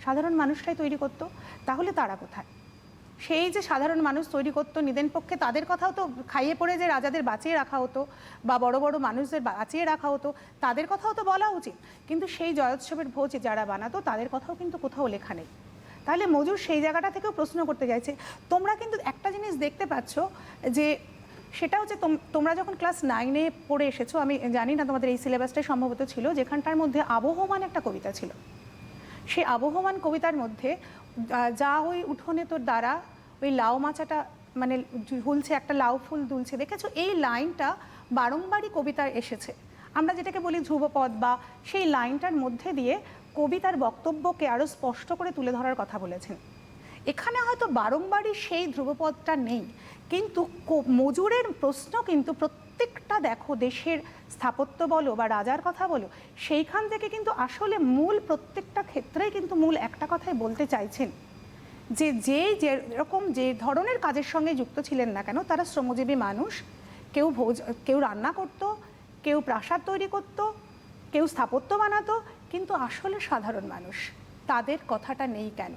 সাধারণ মানুষরাই তৈরি করতো। তাহলে তারা কোথায়? সেই যে সাধারণ মানুষ তৈরি করতো, নিদেন পক্ষে তাদের কথাও তো খাইয়ে পড়ে যে রাজাদের বাঁচিয়ে রাখা হতো বা বড় বড় মানুষদের বাঁচিয়ে রাখা হতো, তাদের কথাও তো বলা উচিত। কিন্তু সেই জয়োৎসবের ভোজ যারা বানাতো, তাদের কথাও কিন্তু কোথাও লেখা নেই। তাহলে মজুর সেই জায়গাটা থেকেও প্রশ্ন করতে চাইছে। তোমরা কিন্তু একটা জিনিস দেখতে পাচ্ছ, যে সেটা হচ্ছে তোমরা যখন ক্লাস 9-এ পড়ে এসেছো, আমি জানি না তোমাদের এই সিলেবাসটাই সম্ভবত ছিল, যেখানটার মধ্যে আবহমান একটা কবিতা ছিল। সেই আবহমান কবিতার মধ্যে যা ওই উঠোনে তোর দ্বারা ওই লাউ মাচাটা মানে ঝুলছে, একটা লাউ ফুল দুলছে, দেখেছো? এই লাইনটা বারংবারই কবিতায় এসেছে। আমরা যেটাকে বলি ধ্রুবপদ, বা সেই লাইনটার মধ্যে দিয়ে কবি তার বক্তব্যকে আরও স্পষ্ট করে তুলে ধরার কথা বলেছেন। এখানে হয়তো বারংবারই সেই ধ্রুবপদটা নেই, কিন্তু মজুরের প্রশ্ন কিন্তু প্রত্যেকটা, দেখো, দেশের স্থাপত্য বলো বা রাজার কথা বলো, সেইখান থেকে কিন্তু আসলে মূল প্রত্যেকটা ক্ষেত্রেই কিন্তু মূল একটা কথাই বলতে চাইছেন, যে যেরকম যে ধরনের কাজের সঙ্গে যুক্ত ছিলেন না কেন, তারা শ্রমজীবী মানুষ। কেউ রান্না করত, কেউ প্রাসাদ তৈরি করত, কেউ স্থাপত্য বানাতো, কিন্তু আসলে সাধারণ মানুষ, তাদের কথাটা নেই কেন?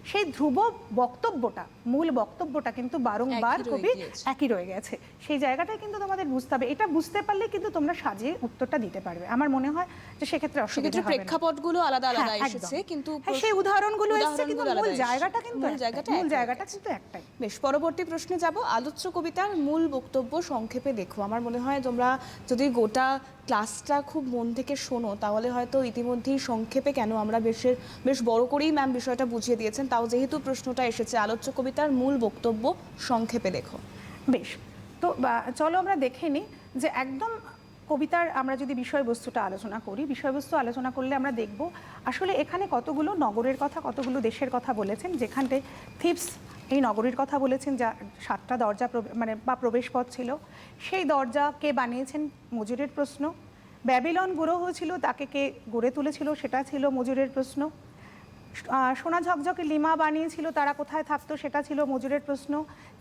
সেই ধ্রুব বক্তব্যটা, মূল বক্তব্যটা কিন্তু বারংবার কবি একই রয়ে গেছে। সেই জায়গাটাই কিন্তু তোমাদের বুঝতে হবে। এটা বুঝতে পারলে কিন্তু তোমরা সাজিয়ে উত্তরটা দিতে পারবে। আমার মনে হয় যে সেক্ষেত্রে অসুবিধা হবে না। প্রেক্ষাপটগুলো আলাদা আলাদা এসেছে, কিন্তু সেই উদাহরণগুলো এসেছে, কিন্তু মূল জায়গাটা কিন্তু একটাই। বেশ, পরবর্তী প্রশ্নে যাব। আলোচ্য কবিতার মূল বক্তব্য সংক্ষেপে দেখো। আমার মনে হয় তোমরা যদি গোটা ক্লাসটা খুব মন থেকে শোনো, তাহলে হয়তো ইতিমধ্যেই সংক্ষেপে, কেন আমরা বেশ বড় করেই ম্যাম বিষয়টা বুঝিয়ে দিয়েছেন, তাও যেহেতু প্রশ্নটা এসেছে, আলোচ্য কবিতার মূল বক্তব্য সংক্ষেপে দেখো। বেশ, তো চলো আমরা দেখে নিই যে একদম কবিতার আমরা যদি বিষয়বস্তুটা আলোচনা করি, বিষয়বস্তু আলোচনা করলে আমরা দেখব আসলে এখানে কতগুলো নগরের কথা, কতগুলো দেশের কথা বলেছেন। যেখানটা থিবস এই নগরীর কথা বলেছেন, যা 7টা দরজা মানে বা প্রবেশপথ ছিল। সেই দরজা কে বানিয়েছেন? মজুরের প্রশ্ন। ব্যাবিলন গ্রহ ছিল, তাকে কে গড়ে তুলেছিল? সেটা ছিল মজুরের প্রশ্ন। সোনা ঝকঝকে লিমা বানিয়েছিল, তারা কোথায় থাকতো? সেটা ছিল মজুরের প্রশ্ন।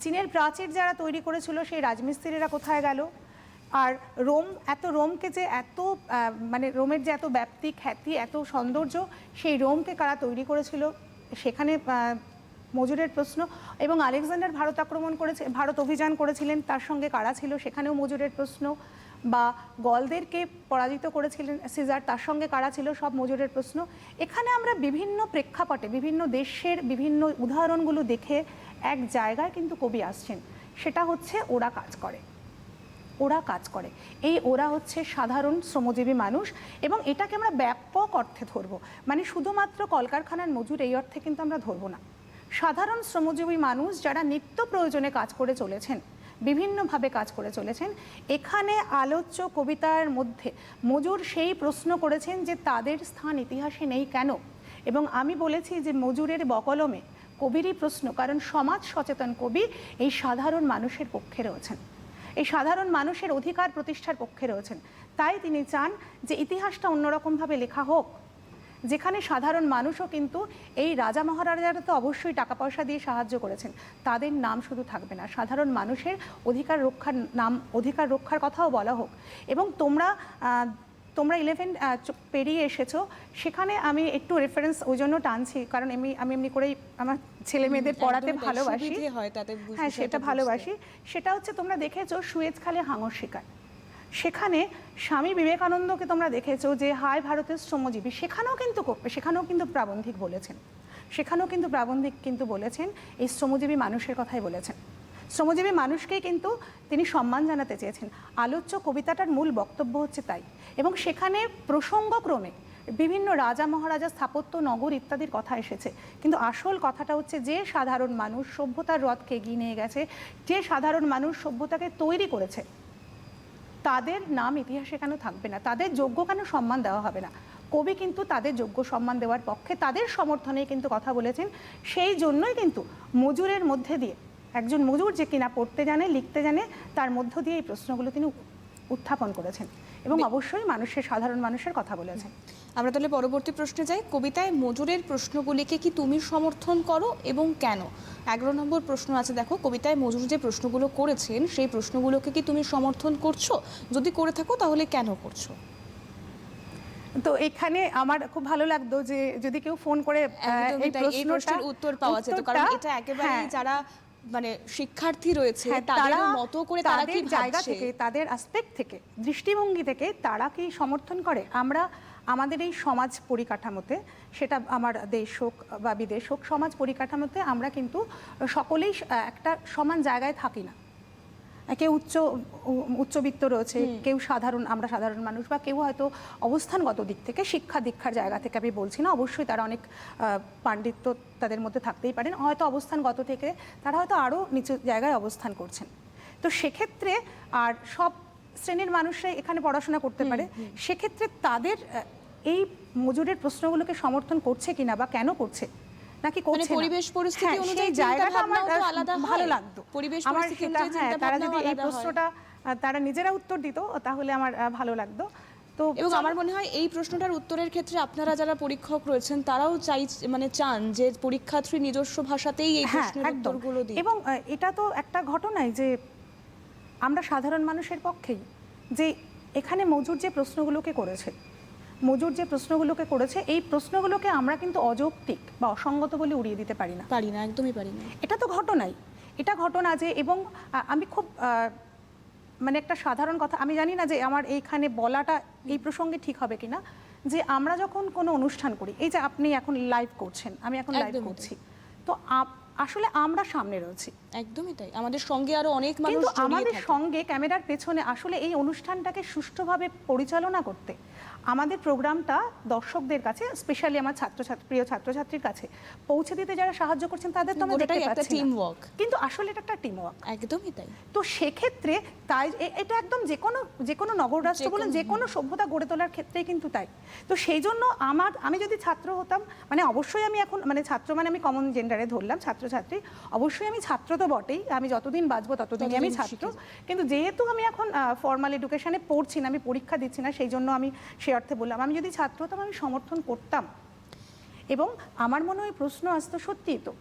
চীনের প্রাচীর যারা তৈরি করেছিল, সেই রাজমিস্ত্রিরা কোথায় গেল? আর রোমকে যে এত মানে রোমের যে এত ব্যাপ্তি, খ্যাতি, এত সৌন্দর্য, সেই রোমকে কারা তৈরি করেছিল? সেখানে মজুরের প্রশ্ন। এবং আলেকজান্ডার ভারত অভিযান করেছিলেন, তার সঙ্গে কারা ছিল? সেখানেও মজুরের প্রশ্ন। বা গলদেরকে পরাজিত করেছিলেন সিজার, তার সঙ্গে কারা ছিল? সব মজুরের প্রশ্ন। এখানে আমরা বিভিন্ন প্রেক্ষাপটে, বিভিন্ন দেশের বিভিন্ন উদাহরণগুলো দেখে এক জায়গায় কিন্তু কবি আসছেন, সেটা হচ্ছে ওরা কাজ করে। এই ওরা হচ্ছে সাধারণ শ্রমজীবী মানুষ, এবং এটাকে আমরা ব্যাপক অর্থে ধরবো। মানে শুধুমাত্র কলকারখানার মজুর এই অর্থে কিন্তু আমরা ধরবো না। সাধারণ শ্রমজীবী মানুষ যারা নিত্য প্রয়োজনে কাজ করে চলেছেন, বিভিন্নভাবে কাজ করে চলেছেন। এখানে আলোচ্য কবিতার মধ্যে মজুর সেই প্রশ্ন করেছেন যে তাদের স্থান ইতিহাসে নেই কেন। এবং আমি বলেছি যে মজুরের বকলমে কবিরই প্রশ্ন, কারণ সমাজ সচেতন কবি এই সাধারণ মানুষের পক্ষে রয়েছেন, এই সাধারণ মানুষের অধিকার প্রতিষ্ঠার পক্ষে রয়েছেন। তাই তিনি চান যে ইতিহাসটা অন্যরকমভাবে লেখা হোক, যেখানে সাধারণ মানুষও কিন্তু, এই রাজা মহারাজারা তো অবশ্যই টাকা পয়সা দিয়ে সাহায্য করেছেন, তাদের নাম শুধু থাকবে না, সাধারণ মানুষের অধিকার রক্ষার কথাও বলা হোক। এবং তোমরা 11 পেরিয়ে এসেছো, সেখানে আমি একটু রেফারেন্স ওই জন্য টানছি, কারণ আমি এমনি করেই আমার ছেলে মেয়েদের পড়াতে ভালোবাসি। হ্যাঁ, সেটা ভালোবাসি। সেটা হচ্ছে, তোমরা দেখেছো সুয়েজ খালে হাঙর শিকার, সেখানে স্বামী বিবেকানন্দকে তোমরা দেখেছো যে হায় ভারতের শ্রমজীবী, সেখানেও কিন্তু প্রাবন্ধিক বলেছেন এই শ্রমজীবী মানুষের কথাই বলেছেন। শ্রমজীবী মানুষকেই কিন্তু তিনি সম্মান জানাতে চেয়েছেন। আলোচ্য কবিতাটার মূল বক্তব্য হচ্ছে তাই। এবং সেখানে প্রসঙ্গক্রমে বিভিন্ন রাজা মহারাজা স্থাপত্য নগর ইত্যাদির কথা এসেছে, কিন্তু আসল কথাটা হচ্ছে যে সাধারণ মানুষ সভ্যতার রথকে এগিয়ে নিয়ে গেছে, যে সাধারণ মানুষ সভ্যতাকে তৈরি করেছে, তাদের নাম ইতিহাসে কেন থাকবে না, তাদের যোগ্য কেন সম্মান দেওয়া হবে না? কবি কিন্তু তাদের যোগ্য সম্মান দেওয়ার পক্ষে, তাদের সমর্থনে কিন্তু কথা বলেছেন। সেই জন্যই কিন্তু মজুরের মধ্যে দিয়ে, একজন মজুর যে কিনা পড়তে জানে লিখতে জানে, তার মধ্য দিয়ে এই প্রশ্নগুলো তিনি উত্থাপন করেছেন এবং অবশ্যই সাধারণ মানুষের কথা বলেছেন। আমরা তাহলে পরবর্তী প্রশ্নে যাই। কবিতায় মজুরের প্রশ্নগুলিকে কি তুমি সমর্থন করো এবং কেন? 11 নম্বর প্রশ্ন আছে, দেখো, কবিতায় মজুর যে প্রশ্নগুলো করেছেন সেই প্রশ্নগুলোকে কি তুমি সমর্থন করছো? যদি করে থাকো তাহলে কেন করছো? তো এখানে আমার খুব ভালো লাগতো যে যদি কেউ ফোন করে এই প্রশ্নের উত্তর পাওয়া যেত, কারণ এটা একেবারে যারা মানে শিক্ষার্থী রয়েছে তাদের মতো করে তারা কি জায়গা থেকে, তাদের অ্যাসপেক্ট থেকে, দৃষ্টিভঙ্গি থেকে তারা কি সমর্থন করে। আমরা আমাদের এই সমাজ পরিকাঠামোতে, সেটা আমার দেশ হোক বা বিদেশ হোক, সমাজ পরিকাঠামোতে আমরা কিন্তু সকলেই একটা সমান জায়গায় থাকি না। কেউ উচ্চবিত্ত রয়েছে, কেউ আমরা সাধারণ মানুষ, বা কেউ হয়তো অবস্থানগত দিক থেকে, শিক্ষা দীক্ষার জায়গা থেকে আমি বলছি না, অবশ্যই তারা অনেক পাণ্ডিত্য তাদের মধ্যে থাকতেই পারেন, হয়তো অবস্থানগত থেকে তারা হয়তো আরও নিচু জায়গায় অবস্থান করছেন। তো সেক্ষেত্রে আর সব শ্রেণীর মানুষরা এখানে পড়াশোনা করতে পারে, সেক্ষেত্রে তাদের এই মজুরের প্রশ্নগুলোকে সমর্থন করছে কিনা বা কেন করছে নাকি করছে না, পরিবেশ পরিস্থিতি অনুযায়ী জায়গাটা আমার আলাদা ভালো লাগতো। পরিবেশ আমার পরিস্থিতি সেটা, অনুযায়ী তারা যদি এই প্রশ্নটা তারা নিজেরা উত্তর দিত তাহলে আমার ভালো লাগতো। তো এবং আমার মনে হয় এই প্রশ্নটার উত্তরের ক্ষেত্রে আপনারা যারা পরীক্ষক রয়েছেন তারাও চান যে পরীক্ষার্থী নিজস্ব ভাষাতেই এই প্রশ্নের উত্তরগুলো দিই। এবং এটা তো একটা ঘটনাই যে আমরা সাধারণ মানুষের পক্ষেই, যে এখানে মজুর যে প্রশ্নগুলোকে করেছে, এই প্রশ্নগুলোকে আমরা কিন্তু অযৌক্তিক বা অসঙ্গত বলে উড়িয়ে দিতে পারি না, একদমই পারি না। এটা তো ঘটনাই, এটা ঘটনা যে, এবং আমি খুব মানে একটা সাধারণ কথা, আমি জানি না যে আমার এইখানে বলাটা এই প্রসঙ্গে ঠিক হবে কিনা, যে আমরা যখন কোনো অনুষ্ঠান করি, এই যে আপনি এখন লাইভ করছেন, আমি এখন লাইভ করছি, তো আসলে আমরা সামনে রয়েছি, একদমই তাই, আমাদের সঙ্গে আরো অনেক মানুষ, কিন্তু আমাদের সঙ্গে ক্যামেরার পেছনে আসলে এই অনুষ্ঠানটাকে সুষ্ঠুভাবে পরিচালনা করতে আমাদের প্রোগ্রামটা দর্শকদের কাছে, স্পেশালি আমার প্রিয় ছাত্রছাত্রীর কাছে পৌঁছে দিতে যারা সাহায্য করছেন তাদের তো আমরা দেখতে পাচ্ছি, কিন্তু আসলে এটা একটা টিম ওয়ার্ক, একদমই তাই। তো সেক্ষেত্রে তাই এটা একদম যে কোনো নগর রাষ্ট্র বলুন, যে কোনো সভ্যতা গড়ে তোলার ক্ষেত্রেই কিন্তু তাই। তো সেই জন্য আমি যদি ছাত্র হতাম, মানে অবশ্যই আমি এখন মানে ছাত্র মানে আমি কমন জেন্ডারে ধরলাম, ছাত্রছাত্রী, অবশ্যই আমি ছাত্র তো বটেই, আমি যতদিন বাঁচবো ততদিনই আমি ছাত্র, কিন্তু যেহেতু আমি এখন ফর্মাল এডুকেশনে পড়ছি না, আমি পরীক্ষা দিচ্ছি না, সেই জন্য আমি সে অর্থে বললাম, আমি যদি ছাত্র হতাম আমি সমর্থন করতাম। এবং আমার মনে হয় প্রশ্ন আসতো সত্যিই তো,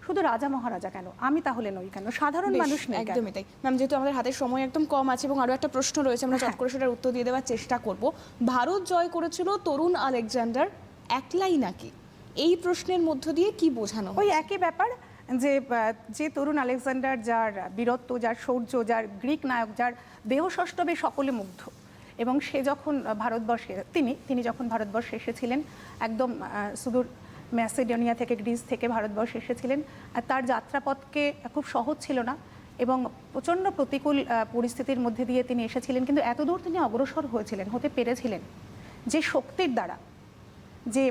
শুধু রাজা মহারাজা কেন, আমি তাহলে নই কেন, সাধারণ মানুষ নেই, একদমই তাই। ম্যাম, যেহেতু আমাদের হাতে সময় একদম কম আছে এবং আরো একটা প্রশ্ন রয়েছে, আমরা চট করে সেটার উত্তর দিয়ে দেওয়ার চেষ্টা করব। ভারত জয় করেছিল তরুণ আলেকজান্ডার একলাই নাকি? এই প্রশ্নের মধ্য দিয়ে কি বোঝানো? ওই একই ব্যাপার, যে তরুণ আলেকজান্ডার, যার বীরত্ব, যার শৌর্য, যার গ্রিক নায়ক, যার দেহসষ্টবে সকলে মুগ্ধ, এবং সে যখন ভারতবর্ষে তিনি যখন ভারতবর্ষে এসেছিলেন, একদম সুদূর ম্যাসেডোনিয়া থেকে, গ্রিস থেকে ভারতবর্ষে এসেছিলেন, আর তার যাত্রাপথকে খুব সহজ ছিল না এবং প্রচণ্ড প্রতিকূল পরিস্থিতির মধ্যে দিয়ে তিনি এসেছিলেন, কিন্তু এতদূর তিনি অগ্রসর হতে পেরেছিলেন যে শক্তির দ্বারা, যে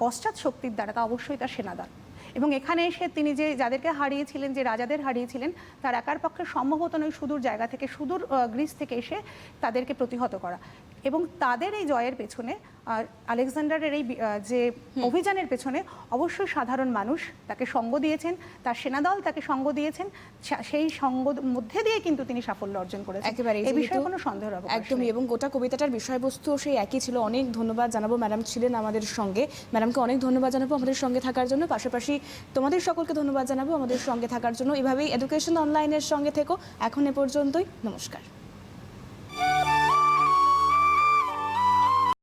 পশ্চাৎ শক্তির দ্বারা, তা অবশ্যই তার সেনাদল। এবং এখানে এসে তিনি যাদেরকে হারিয়েছিলেন, যে রাজাদের হারিয়েছিলেন, তার একার পক্ষে সম্ভব হতো নয় সুদূর জায়গা থেকে, সুদূর গ্রিস থেকে এসে তাদেরকে প্রতিহত করা। এবং তাদের এই জয়ের পেছনে, আলেকজান্ডারের এই যে অভিযানের পেছনে অবশ্যই সাধারণ মানুষ তাকে সঙ্গ দিয়েছেন, তার সেনাদল তাকে সঙ্গ দিয়েছেন, সেই সঙ্গ মধ্যে দিয়ে কিন্তু তিনি সাফল্য অর্জন করেছেন, একেবারে এই বিষয়ে কোনো সন্দেহের অবকাশ নেই। একদমই, এবং গোটা কবিতাটার বিষয়বস্তু সেই একই ছিল। অনেক ধন্যবাদ জানাবো, ম্যাডাম ছিলেন আমাদের সঙ্গে, ম্যাডামকে অনেক ধন্যবাদ জানাবো আমাদের সঙ্গে থাকার জন্য, পাশাপাশি তোমাদের সকলকে ধন্যবাদ জানাবো আমাদের সঙ্গে থাকার জন্য। এভাবেই এডুকেশন অনলাইনের সঙ্গে থেকো। এখন এ পর্যন্তই, নমস্কার।